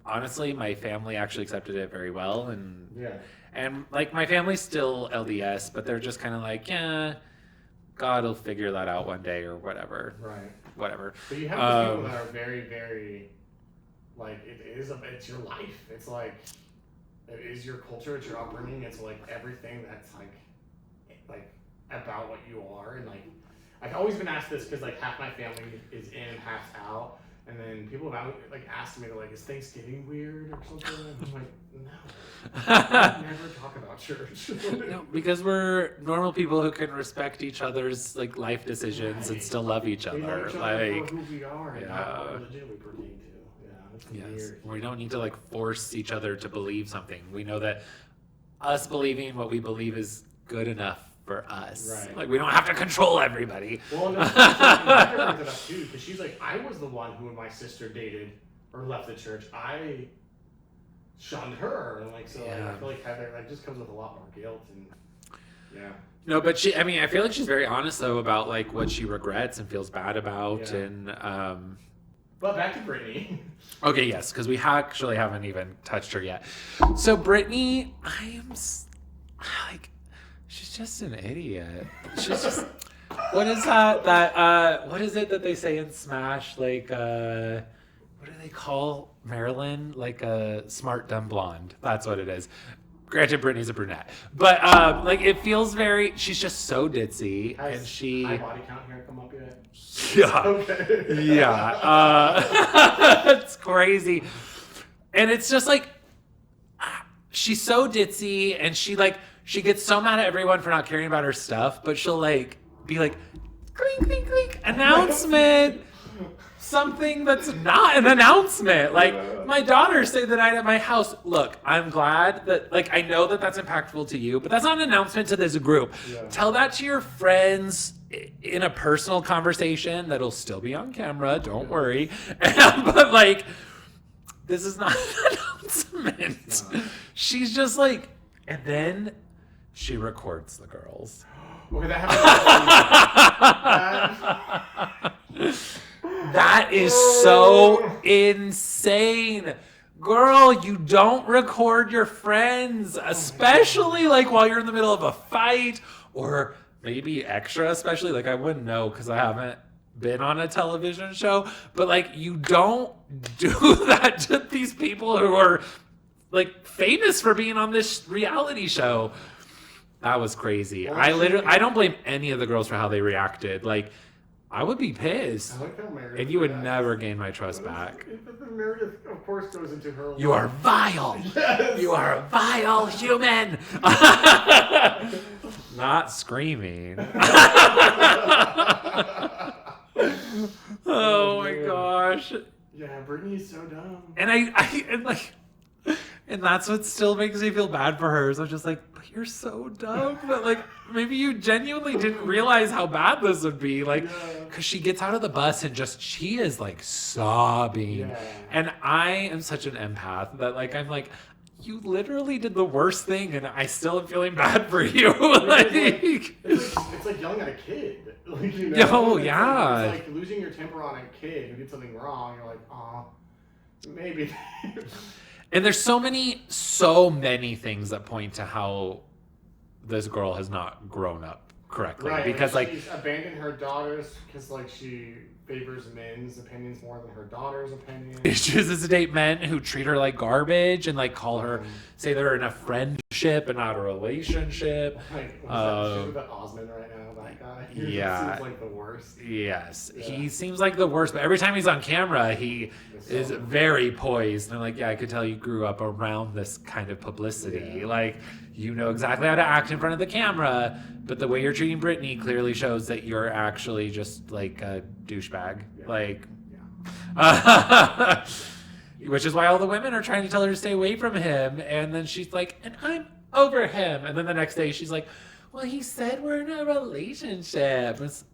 honestly, my family actually accepted it very well, and Yeah. like my family's still LDS, but they're just kind of like, yeah, God will figure that out one day or whatever, Right. whatever. But you have these people that are very, very, like, it's your life. It's like, it is your culture, it's your upbringing, it's like everything that's like about what you are. And like, I've always been asked this because like half my family is in, half's out. And then people have like asked me, they're like, is Thanksgiving weird or something? And I'm like, no. I never talk about church. No, because we're normal people who can respect each other's like life decisions and Right. still love each We know other. each other Like, for who we are and not yeah. what religion we pertain to. Yeah, that's yes, weird. we don't need to like force each other to believe something. We know that us believing what we believe is good enough for us. Right. Like we don't have to control everybody. Well, no, Heather brings it up too, because she's like, I was the one who, when my sister dated or left the church, I shunned her, and like, so like, Yeah. I feel like Heather like just comes with a lot more guilt, and yeah, No, but I feel like she's very honest though about like what she regrets and feels bad about. Yeah. And But back to Brittany. okay, yes, because we actually haven't even touched her yet. So Brittany, like, she's just an idiot. She's just, what is that, what is it that they say in Smash? Like, what do they call Marilyn? Like a smart dumb blonde. That's what it is. Granted, Brittany's a brunette, but like it feels she's just so ditzy, Has and she, high body count here come up yet? yeah. Okay. Yeah, it's crazy, and it's just like she's so ditzy, and she gets so mad at everyone for not caring about her stuff, but she'll like be like, clink clink clink, announcement, something that's not an announcement. Like my daughter stayed the night at my house. Look, I'm glad that like I know that that's impactful to you, but that's not an announcement to this group. Yeah. Tell that to your friends in a personal conversation that'll still be on camera. Don't worry. But like, this is not an announcement. No. She's just like, and then she records the girls. Okay, that happened. That is so insane. Girl, you don't record your friends, especially like while you're in the middle of a fight, or maybe extra, especially like I wouldn't know because I haven't been on a television show, but like you don't do that to these people who are like famous for being on this reality show. That was crazy. I don't blame any of the girls for how they reacted. Like, I would be pissed. I like how Meredith And you would reacts. never gain my trust back. Meredith, of course, goes into her. You are vile. Yes. You are a vile human. Not screaming. Oh my gosh. Yeah, Brittany's so dumb. And that's what still makes me feel bad for her. So I'm just like, but you're so dumb. But like, maybe you genuinely didn't realize how bad this would be. Like, Yeah. because she gets out of the bus and she is like sobbing. Yeah. And I am such an empath that like, I'm like, you literally did the worst thing and I still am feeling bad for you. It's like yelling at a kid. Like, you know? Oh, It's yeah. It's like losing your temper on a kid who did something wrong. You're like, aw. maybe. And there's so many things that point to how this girl has not grown up correctly. Right, because she's abandoned her daughters because she favors men's opinions more than her daughter's opinions. She chooses to date men who treat her like garbage and call her, say they're in a friendship and not a relationship. She's with that Osmond right now, that guy. He seems like the worst. Yes, yeah. He seems like the worst, but every time he's on camera, he is very poised. And I'm I could tell you grew up around this kind of publicity. Yeah. You know exactly how to act in front of the camera, but the way you're treating Brittany clearly shows that you're actually just a douchebag. Yeah. Which is why all the women are trying to tell her to stay away from him. And then she's and I'm over him. And then the next day she's well, he said we're in a relationship. It's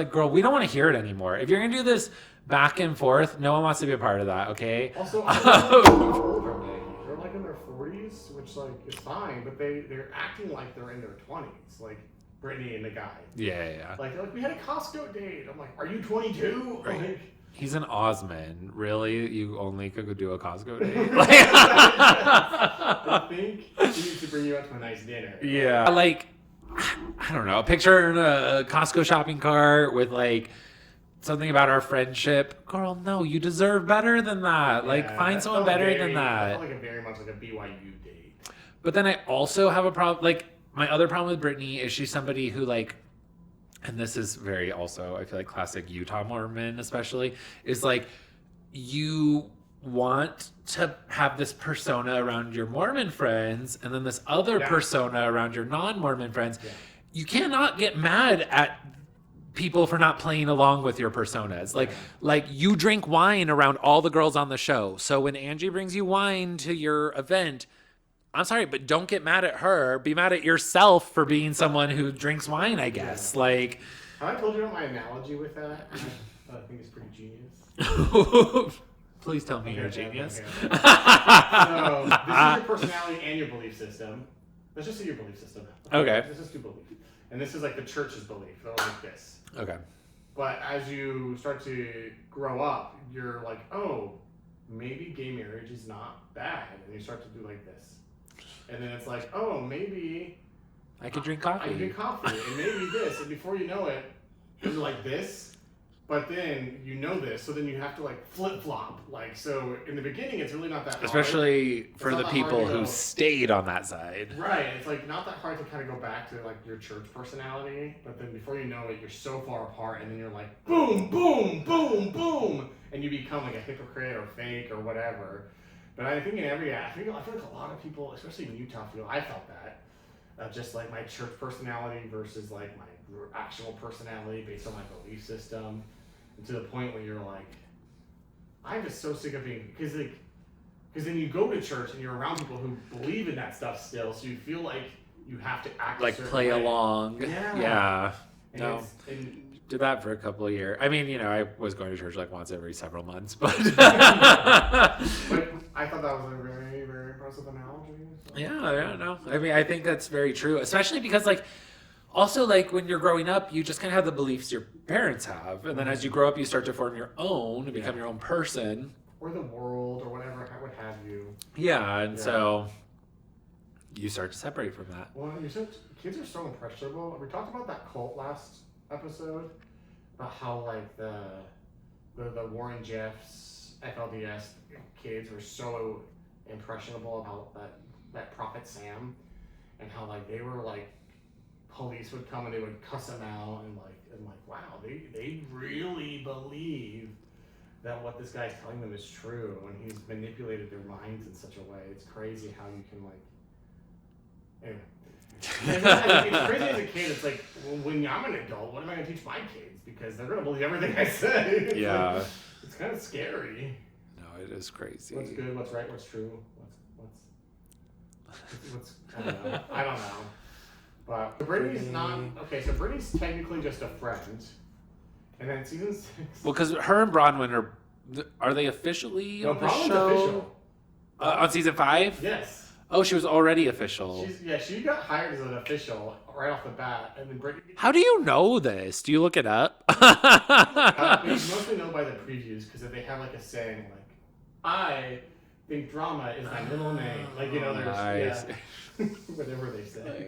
girl, we don't want to hear it anymore. If you're going to do this back and forth, no one wants to be a part of that, okay? Also, they're in their 40s, which is fine, but they're acting like they're in their 20s, Brittany and the guy. Yeah. We had a Costco date. I'm are you 22? Right. He's an Osmond. Really? You only could go do a Costco date? I think he needs to bring you out to a nice dinner. Yeah. I don't know. Picture her in a Costco shopping cart with something about our friendship. Girl, no, you deserve better than that. Find someone better than that. I felt very much like a BYU date. But then I also have a problem. My other problem with Brittany is she's somebody who and this is very also, I feel classic Utah Mormon especially, is you want to have this persona around your Mormon friends and then this other persona around your non-Mormon friends. Yeah. You cannot get mad at people for not playing along with your personas. You drink wine around all the girls on the show. So when Angie brings you wine to your event, I'm sorry, but don't get mad at her. Be mad at yourself for being someone who drinks wine, I guess. Have I told you about my analogy with that? I think it's pretty genius. Please tell me you're a genius. Okay. So, this is your personality and your belief system. Let's just say your belief system. Okay. Let's just do belief. And this is the church's belief. They're this. Okay. But as you start to grow up, you're oh, maybe gay marriage is not bad. And you start to do this. And then it's oh, maybe I could drink coffee. I can drink coffee, and maybe this. And before you know it, you're this. But then you know this, so then you have to flip-flop. So in the beginning, it's really not that hard. Especially for the people who stayed on that side. Right. It's not that hard to kind of go back to your church personality. But then before you know it, you're so far apart, and then you're boom, boom, boom, boom. And you become a hypocrite or fake or whatever. But I think I feel a lot of people, especially in Utah, I felt that. Just my church personality versus my actual personality based on my belief system. And to the point where you're I'm just so sick of being, because then you go to church and you're around people who believe in that stuff still, so you feel you have to act a certain play way. Along. Yeah. And no. Did that for a couple of years. I mean, I was going to church once every several months, but but I thought that was a very, very impressive analogy. So. Yeah, no. I mean, I think that's very true, especially because also when you're growing up, you just kind of have the beliefs your parents have, and then as you grow up, you start to form your own and become your own person, or the world, or whatever, what have you. Yeah, and so you start to separate from that. Well, you said kids are so impressionable. We talked about that cult last episode about how the Warren Jeffs FLDS kids were so impressionable about that Prophet Sam, and how they were police would come and they would cuss him out and wow, they really believe that what this guy's telling them is true, and he's manipulated their minds in such a way. It's crazy how you can anyway. It's crazy as a kid. It's well, when I'm an adult, what am I going to teach my kids? Because they're going to believe everything I say. Yeah. It's kind of scary. No, it is crazy. What's good? What's right? What's true? What's I don't know. But Brittany's not okay. So Brittany's technically just a friend, and then season 6. Well, because her and Bronwyn are they officially on the Bronwyn's show? Official. On season 5? Yes. Oh, she was already official. She got hired as an official right off the bat, and then Brittany. How do you know this? Do you look it up? You mostly know by the previews, because they have a saying I think drama is my middle name. Like, you know, there's nice. whatever they say. Oh my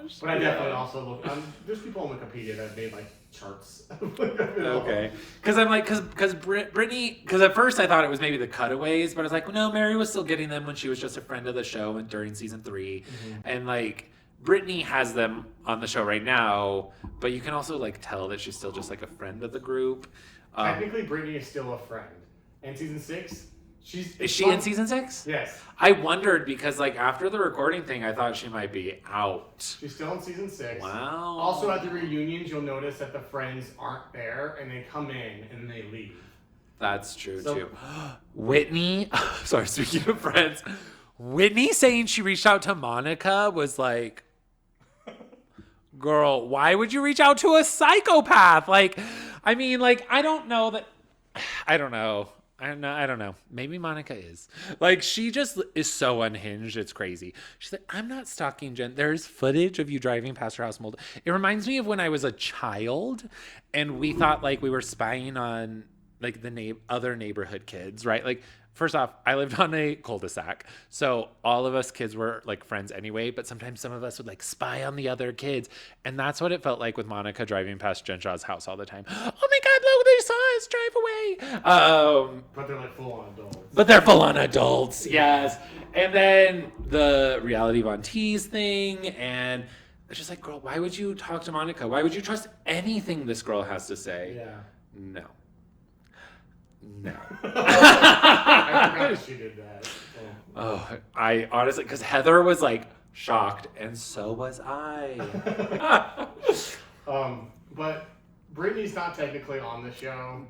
gosh. But I definitely also look. There's people on Wikipedia that made like charts. Okay. Because I'm like, because Brittany, because at first I thought it was maybe the cutaways, but I was like, no, Mary was still getting them when she was just a friend of the show and during season 3, and like Brittany has them on the show right now, but you can also like tell that she's still just like a friend of the group. Technically, Brittany is still a friend. In season 6. Is she in season 6? Yes. I wondered because like after the recording thing, I thought she might be out. She's still in season 6. Wow. Also at the reunions, you'll notice that the friends aren't there and they come in and they leave. That's true too. Whitney, sorry, speaking of friends, Whitney saying she reached out to Monica was like, girl, why would you reach out to a psychopath? Like, I mean, like, I don't know. I don't know. Maybe Monica is. Like, she just is so unhinged. It's crazy. She's like, I'm not stalking Jen. There's footage of you driving past her house. It reminds me of when I was a child and we thought, like, we were spying on, like, the other neighborhood kids, right? Like, first off, I lived on a cul-de-sac. So all of us kids were, like, friends anyway. But sometimes some of us would, like, spy on the other kids. And that's what it felt like with Monica driving past Jen Shaw's house all the time. Oh, my God, look, they saw us drive away. But they're, like, full-on adults. But they're full-on adults, yes. And then the Reality Von Tease thing. And it's just like, girl, why would you talk to Monica? Why would you trust anything this girl has to say? Yeah. No. I forgot she did that. Oh, I honestly, because Heather was like shocked, and so was I. But Brittany's not technically on the show.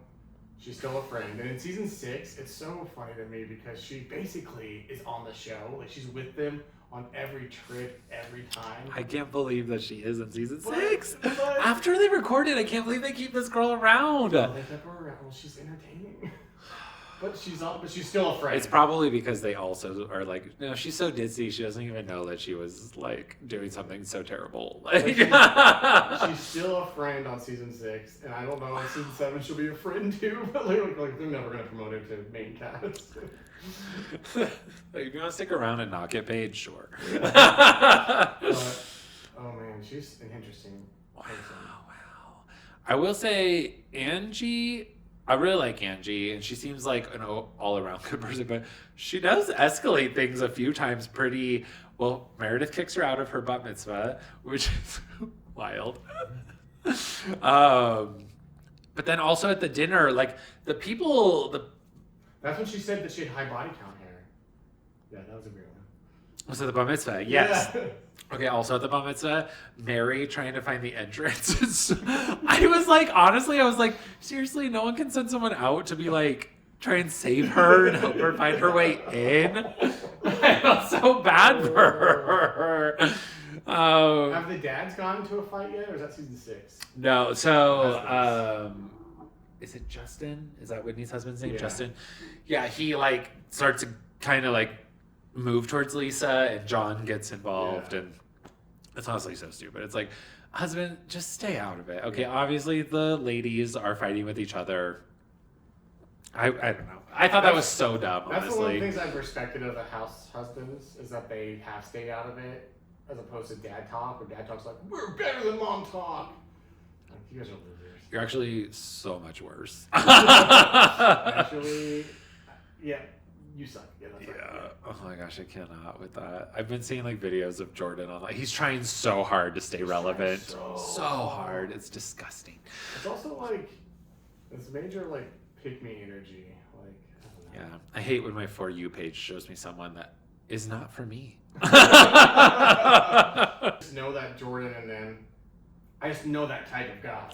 She's still a friend. And in season 6, it's so funny to me because she basically is on the show. Like, she's with them on every trip, every time. I can't believe that she is in season 6. After they recorded, I can't believe they keep this girl around. Well, they kept her around. Well, she's entertaining. But she's still a friend. It's probably because they also are like, no, she's so ditzy, she doesn't even know that she was like doing something so terrible. Like, she's still a friend on season 6, and I don't know on season 7 she'll be a friend too. But like they're never gonna promote her to main cast. Like, if you want to stick around and not get paid, sure. But, oh man, she's an interesting person. Wow. I will say Angie. I really like Angie, and she seems like an all-around good person, but she does escalate things a few times pretty well. Meredith kicks her out of her bat mitzvah, which is wild. But then also at the dinner, like the people, That's when she said that she had high body count hair. Yeah, that was a weird one. was it the bat mitzvah? Yes. Yeah. Okay, also at the bat mitzvah, Mary trying to find the entrance. I was like, honestly, seriously, no one can send someone out to be like, try and save her and help her find her way in? I felt so bad for her. Have the dads gone to a fight yet, or is that season 6? No, so, is it Justin? Is that Whitney's husband's name? Yeah. Justin? Yeah, he like starts to kind of like move towards Lisa, and John gets involved, and it's honestly so stupid. It's like, husband, just stay out of it. Okay, obviously the ladies are fighting with each other. I don't know. I thought that was so dumb, honestly. That's one of the things I've respected of the house husbands, is that they have stayed out of it, as opposed to dad talk, where dad talk's like, we're better than mom talk. Like, you guys are losers. You're actually so much worse. Actually, yeah, you suck. Yeah, that's right. Yeah. Oh my gosh, I cannot with that. I've been seeing like videos of Jordan on like, he's trying so hard to stay relevant. So hard. It's disgusting. It's also like this major like pick me energy. Like, I don't know. Yeah. I hate when my For You page shows me someone that is not for me. I just know that Jordan and them. I just know that type of guy.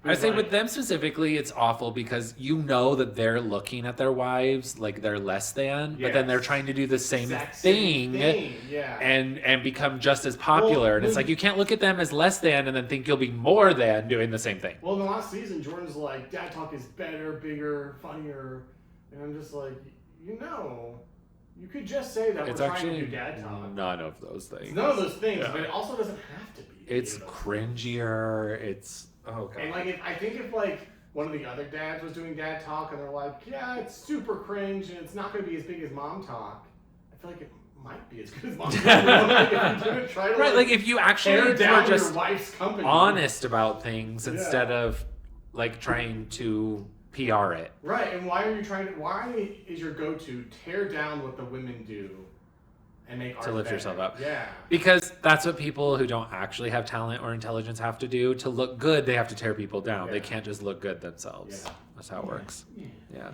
I say with them specifically, it's awful because you know that they're looking at their wives like they're less than, but then they're trying to do the same thing, yeah, and become just as popular. Well, and it's like you can't look at them as less than and then think you'll be more than doing the same thing. Well, in the last season, Jordan's like, dad talk is better, bigger, funnier, and I'm just like, you could just say that It's we're actually trying to do dad talk. none of those things. It's none of those things, but it also doesn't have to be. It's cringier. It's oh god. And like, I think if like one of the other dads was doing dad talk, and they're like, yeah, it's super cringe, and it's not going to be as big as mom talk. I feel like it might be as good as mom talk. Like, if you try to, Right, like if you actually tear down were just your wife's company. honest about things instead of like trying to PR it. Right, and why is your go-to tear down what the women do and make art To lift better? yourself up. Yeah. Because that's what people who don't actually have talent or intelligence have to do. To look good, they have to tear people down. Yeah. They can't just look good themselves. Yeah. That's how it works. Yeah.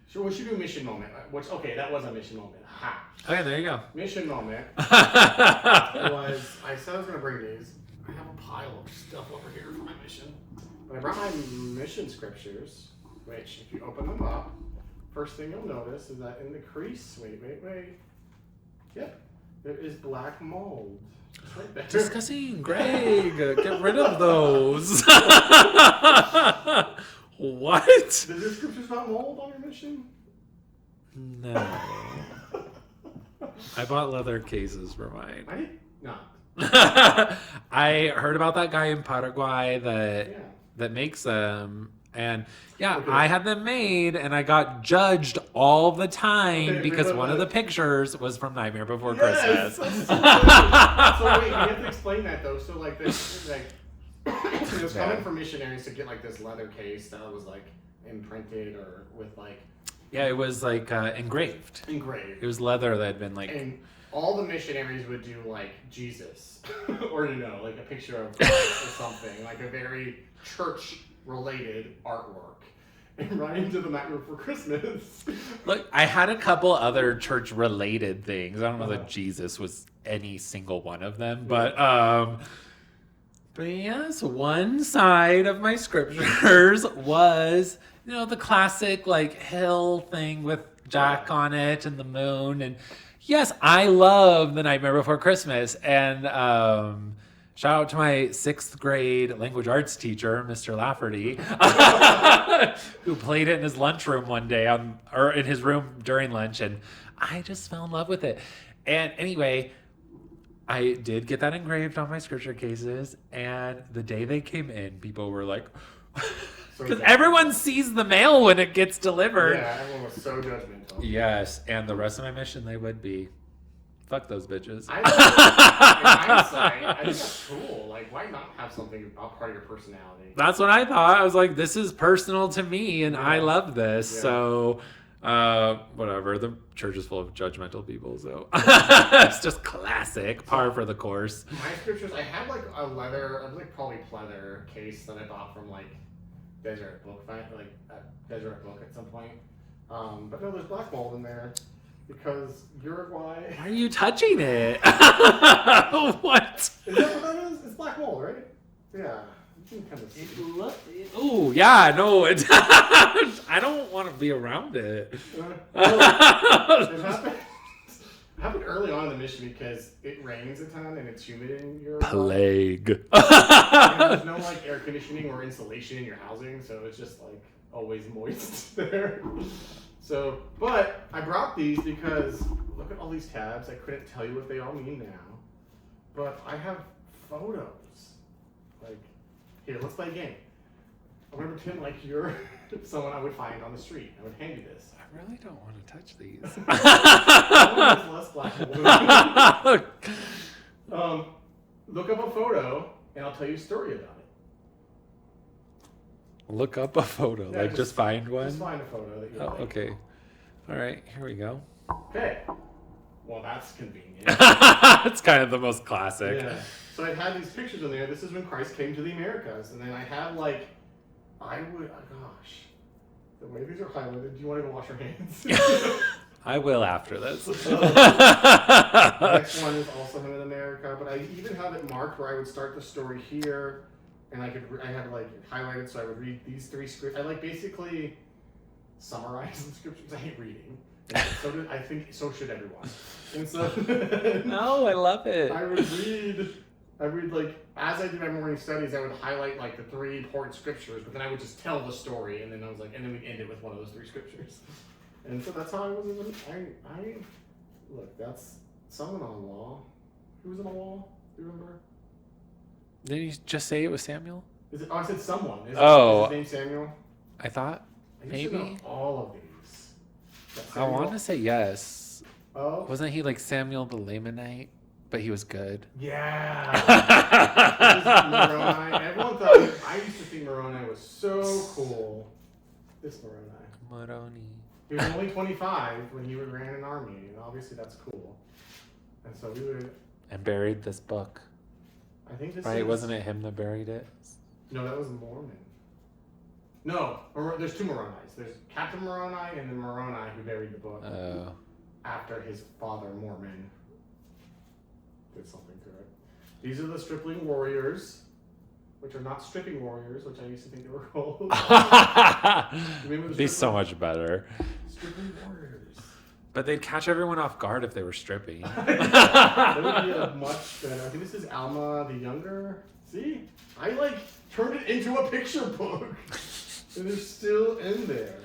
So we should do mission moment. Okay, that was a mission moment. Ha. Okay, there you go. Mission moment was, I said I was going to bring these. I have a pile of stuff over here for my mission. But I brought my mission scriptures, which if you open them up, first thing you'll notice is that in the crease, wait. Yep, there is black mold. It's right there. Discussing, Greg. Get rid of those. What? Does this scriptures not mold on your mission? No. I bought leather cases for mine. I did not. I heard about that guy in Paraguay that Yeah. that makes them, and I had them made, and I got judged all the time Okay, because but one of the pictures was from Nightmare Before Yes, Christmas. so wait, you have to explain that though. So like this, like it was coming from missionaries to get like this leather case that was like imprinted or with like Yeah, it was like engraved. engraved. It was leather that had been like. And all the missionaries would do like Jesus, or like a picture of Christ or something, like a very church-related artwork. And right into the Nightmare Before Christmas. Look, I had a couple other church-related things. I don't know that Jesus was any single one of them, but yes, one side of my scriptures was, the classic like hill thing with Jack on it and the moon. And yes, I love The Nightmare Before Christmas. And shout out to my 6th grade language arts teacher, Mr. Lafferty, who played it in his lunchroom one day or in his room during lunch. And I just fell in love with it. And anyway, I did get that engraved on my scripture cases. And the day they came in, people were like, because everyone sees the mail when it gets delivered. Yeah, everyone was so judgmental. Yes, and the rest of my mission, they would be. Fuck those bitches. In hindsight, I think that's cool. Like, why not have something about part of your personality? That's what I thought. I was like, this is personal to me, and I love this. Yeah. So, whatever. The church is full of judgmental people, so it's just classic, par for the course. My scriptures, I have like a leather, probably pleather case that I bought from like Desert Book, Desert Book at some point. But no, there's black mold in there because Uruguay. Why are you touching it? What? Is that what that is? It's black mold, right? Yeah. You can kind of see. Oh yeah, no, it. I don't want to be around it. It happened early on in the mission because it rains a ton and it's humid in Uruguay. Plague. And there's no like air conditioning or insulation in your housing, so it's just like always moist there. So, but I brought these because look at all these tabs. I couldn't tell you what they all mean now, but I have photos. Like, here, let's play a game. I'm gonna pretend like you're someone I would find on the street. I would hand you this. I really don't want to touch these. Less black mold. Look up a photo, and I'll tell you a story about it. Look up a photo, Yeah, just find one. Just find a photo that you like. Okay. All right, here we go. Okay. Well, that's convenient. It's kind of the most classic. Yeah. So I had these pictures in there. This is when Christ came to the Americas, and then I have like, gosh, the way these are highlighted. Do you want to go wash your hands? I will after this. The next one is also him in America, but I even have it marked where I would start the story here, and I had like highlighted, so I would read these 3 scripts. I like basically summarize the scriptures. I hate reading. I think so should everyone. And so No, I love it. I would read like as I did my morning studies, I would highlight like the 3 important scriptures, but then I would just tell the story, and then I was like, and then we'd end it with one of those 3 scriptures. And so that's how I was even. Look, that's someone on a wall. Who was on a wall? Do you remember? Didn't you just say it was Samuel? I said someone. Is Oh. his name Samuel? I thought I used to know maybe. all of these. That's I want Samuel? to say yes. Oh. Wasn't he like Samuel the Lamanite? But he was good. Yeah. This is Moroni. Everyone thought, I used to think Moroni was so cool. This Moroni. Moroni. He was only 25 when he ran an army, and obviously that's cool. And so we would. And buried this book. I think this Right? is. Wasn't it him that buried it? No, that was Mormon. No, there's two Moronis. There's Captain Moroni and then Moroni who buried the book after his father, Mormon, did something to it. These are the stripling warriors, which are not stripping warriors, which I used to think they were called. It'd be so much better. Stripling warriors. But they'd catch everyone off guard if they were stripping. That would be a much better. I think this is Alma the Younger. See? I turned it into a picture book. And it's still in there.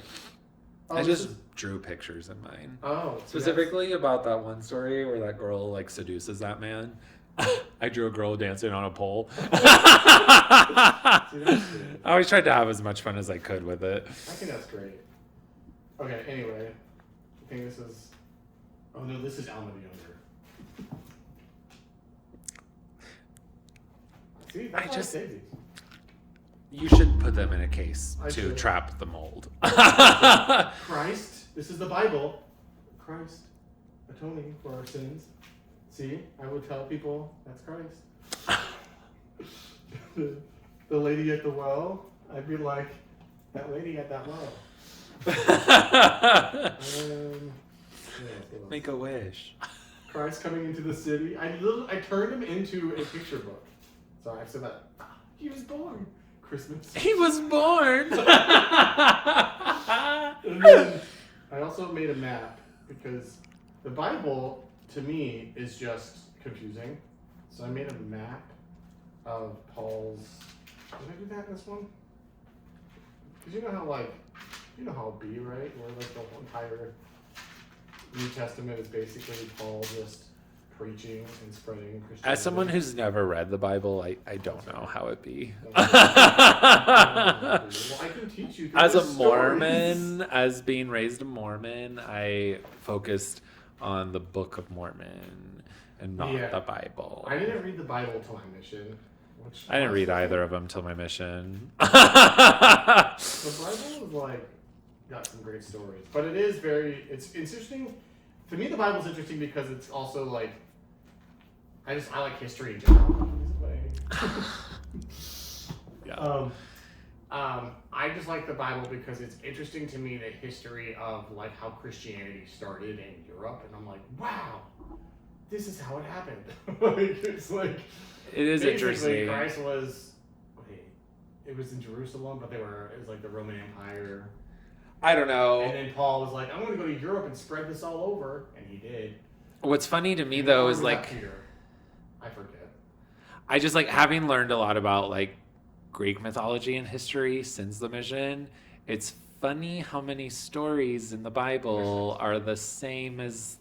I just drew pictures in mine. Oh. Specifically about that one story where that girl seduces that man. I drew a girl dancing on a pole. I always tried to have as much fun as I could with it. I think that's great. Okay, anyway. I think this is... Oh no, this is Alma the Younger. See, that's why I saved these. You should put them in a case I to should. trap the mold. Christ, this is the Bible. Christ, atoning for our sins. See, I would tell people that's Christ. The lady at the well, I'd be like, that lady at that well. Make a wish. Christ coming into the city. I turned him into a picture book. So I said that he was born. Christmas. He was born. And then I also made a map because the Bible to me is just confusing. So I made a map of Paul's. Did I do that in this one? Because you know how it'll be, right? Where the whole entire New Testament is basically Paul just preaching and spreading Christianity. As someone who's never read the Bible, I don't know how it be. Well, I can teach you. As a stories. Mormon, as being raised a Mormon, I focused on the Book of Mormon and not the Bible. I didn't read the Bible till my mission. I didn't read either of them till my mission. The Bible is got some great stories, but it is it's interesting. To me, the Bible's interesting because it's also I like history in general. Yeah. I just like the Bible because it's interesting to me the history of how Christianity started in Europe, and I'm like, wow, this is how it happened. It is interesting. Christ was, it was in Jerusalem, but it was the Roman Empire. I don't know. And then Paul was like, I'm going to go to Europe and spread this all over, and he did. What's funny to me though is I forget. I just having learned a lot about Greek mythology and history since the mission. It's funny how many stories in the Bible are the same as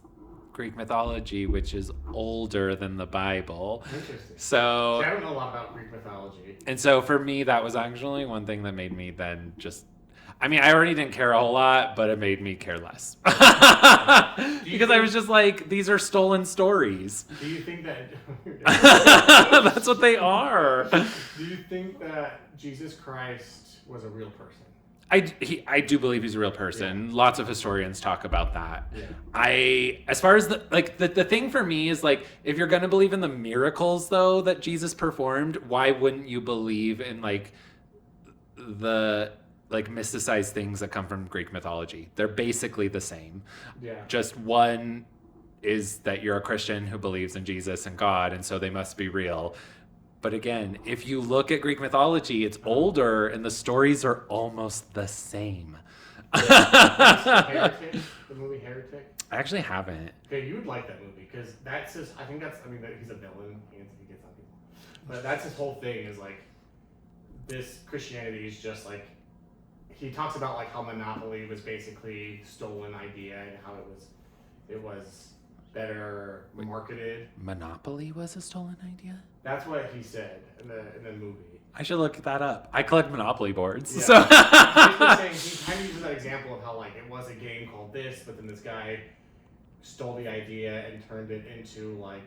Greek mythology, which is older than the Bible. Interesting. So I don't know a lot about Greek mythology. And so for me, that was actually one thing that made me then just. I mean, I already didn't care a whole lot, but it made me care less. Because I was just these are stolen stories. Do you think that... That's what they are. Do you think that Jesus Christ was a real person? I do believe he's a real person. Yeah. Lots of historians talk about that. Yeah. As far as the thing for me is if you're going to believe in the miracles, though, that Jesus performed, why wouldn't you believe in the... mysticized things that come from Greek mythology? They're basically the same. Yeah. Just one is that you're a Christian who believes in Jesus and God, and so they must be real. But again, if you look at Greek mythology, it's older and the stories are almost the same. Heretic, the movie Heretic? I actually haven't. Okay, you would like that movie because that's he's a villain. He gets on people. But that's his whole thing is this Christianity is just he talks about how Monopoly was basically stolen idea and how it was better marketed. Monopoly was a stolen idea? That's what he said in the movie. I should look that up. I collect Monopoly boards. Yeah. So He's saying, he kind of uses that example of how like it was a game called this, but then this guy stole the idea and turned it into like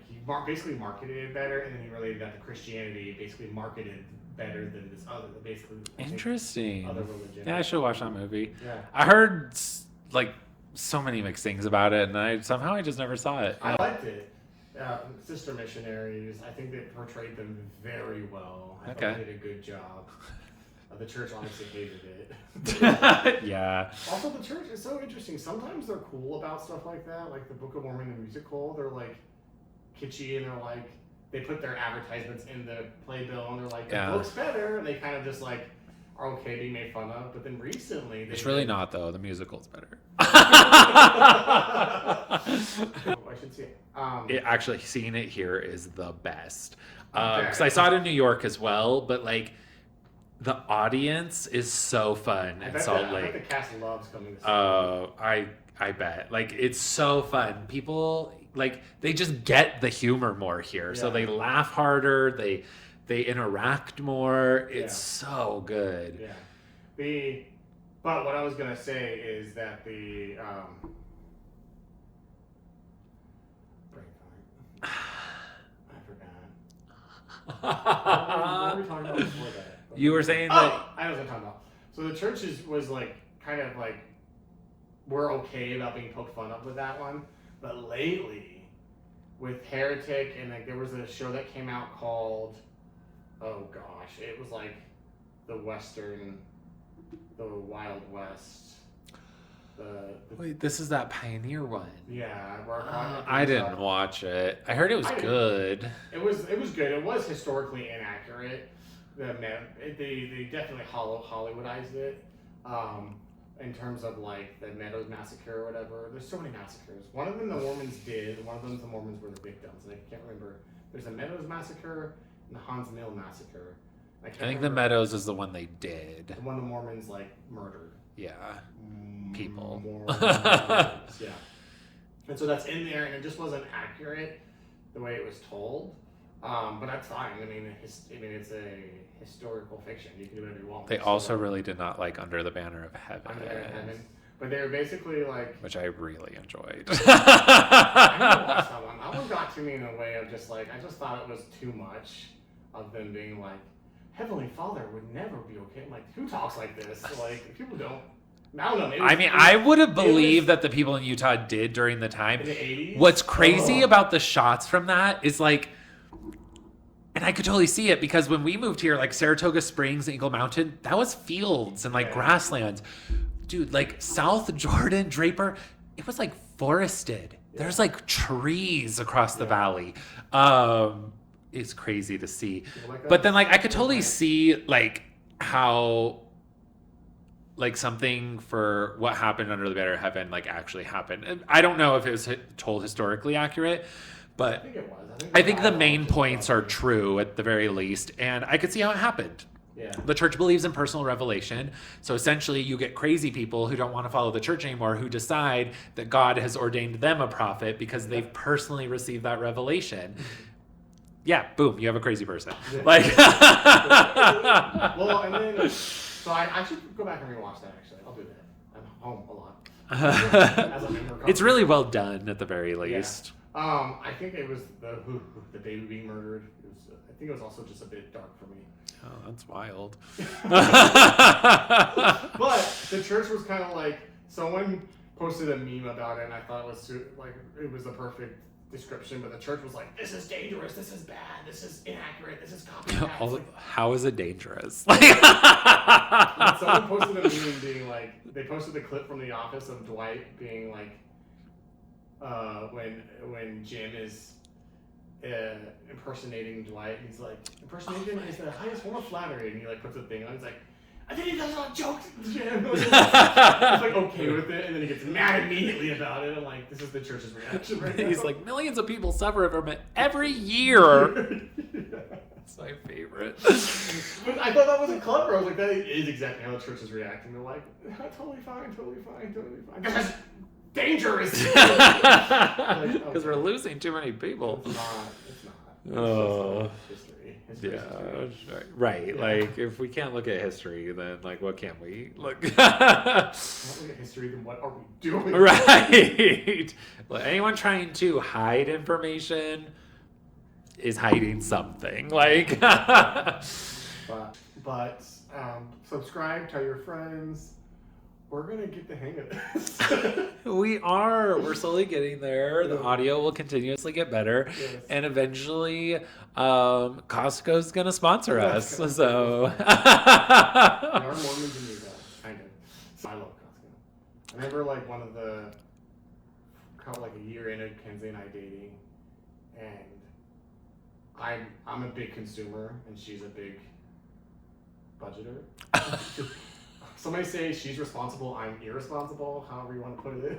basically marketed it better, and then he related that to Christianity, basically marketed better than this other, basically interesting. other religion. Yeah, I should watch that movie. Yeah, I heard like so many mixed things about it, and I just never saw it. I liked it. Sister Missionaries, I think they portrayed them very well. I thought they did a good job. The church honestly hated it. Yeah. Also, the church is so interesting. Sometimes they're cool about stuff like that, like the Book of Mormon, the musical. They're like kitschy, and they're like they put their advertisements in the playbill, and they're like, the book's better, and they kind of just like are okay being made fun of. But then recently, it's really not though. The musical's better. I should see it. Actually, seeing it here is the best. Because I saw it in New York as well, but like the audience is so fun in Salt Lake. I bet the cast loves coming to see it. I bet. Like it's so fun. People like they just get the humor more here, so they laugh harder. They interact more. It's so good. Yeah. But what I was gonna say is that the I forgot. What were we talking about before that? You were saying that. I know what I'm talking about. So the church was like kind of like we're okay about being poked fun of with that one, but lately with Heretic and like there was a show that came out called it was like the Wild West. Wait, this is that Pioneer one. Yeah, I didn't watch it. I heard it was good. It was good. It was historically inaccurate. They definitely Hollywoodized it. In terms of like the Meadows Massacre or whatever. There's so many massacres. One of them the Mormons did. One of them the Mormons were the victims. And I can't remember. There's a Meadows Massacre and the Hans Mill Massacre. I think the Meadows is the one they did. The one the Mormons like murdered. Yeah. People. Yeah. And so that's in there, and it just wasn't accurate the way it was told. But that's fine. I mean, it's a historical fiction. You can do whatever you want. They also really did not like Under the Banner of Heaven. Under the Banner of Heaven. But they were basically like... Which I really enjoyed. I never watched that one. That one got to me in a way of just like, I just thought it was too much of them being like, Heavenly Father would never be okay. I'm like, who talks like this? Like, people don't... I don't know. I would have believed that the people in Utah did during the time. In the 80s? What's crazy about the shots from that is like... And I could totally see it because when we moved here, like Saratoga Springs, Eagle Mountain, that was fields and like grasslands. Dude, like South Jordan, Draper, it was like forested. There's like trees across the valley. It's crazy to see. But then like I could totally see like how like something for what happened under the Banner of Heaven like actually happened. I don't know if it was told historically accurate, but I think it was. I think the main points are true at the very least, and I could see how it happened. Yeah. The church believes in personal revelation, so essentially you get crazy people who don't want to follow the church anymore who decide that God has ordained them a prophet because they've personally received that revelation. Yeah, boom, you have a crazy person. Yeah. Like, well, and then, so I should go back and rewatch that actually. I'll do that. I'm home a lot. As I'm in recovery. It's really well done at the very least. Yeah. I think it was the baby being murdered. I think it was also just a bit dark for me. Oh, that's wild. But the church was kind of like, someone posted a meme about it, and I thought it was like it was the perfect description. But the church was like, "This is dangerous. This is bad. This is inaccurate. This is copycat." How is it dangerous? Someone posted a meme being like, they posted the clip from The Office of Dwight being like, when Jim is impersonating Dwight, and he's like, impersonation is the highest form of flattery, and he like puts a thing on. He's like, I think he does all jokes, Jim. He's like okay with it, and then he gets mad immediately about it. I'm like, this is the church's reaction right now. He's like, millions of people suffer from it every year. That's my favorite. But I thought that wasn't clever. I was like, that is exactly how the church is reacting. They're like, totally fine. dangerous. Because we're losing too many people. It's not. Oh. History. Yeah, right. Yeah. Like, if we can't look at history, then, like, what can we look? If we can't look at history, then what are we doing? Right. Like, anyone trying to hide information is hiding something. Like, But subscribe, tell your friends. We're gonna get the hang of this. we're slowly getting there. The audio will continuously get better, Yes. and eventually, Costco's gonna sponsor us. So, We are Mormons in Utah, kind of. So I love Costco. I remember like one of the, like a year into Kenzie and I dating, and I'm a big consumer and she's a big budgeter. Somebody say she's responsible, I'm irresponsible, however you want to put it.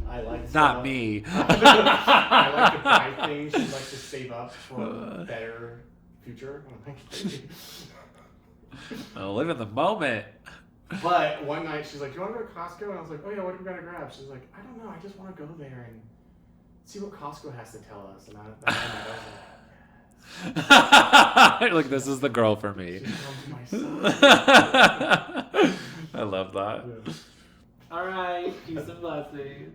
I like not me. I like to buy things. She likes to save up for a better future. I'll live in the moment. But one night she's like, "Do you want to go to Costco?" And I was like, "Oh yeah, what do we gotta grab?" She's like, "I don't know. I just want to go there and see what Costco has to tell us." And I Like, this is the girl for me. she's come to my side. I love that. Yeah. All right, peace and blessings.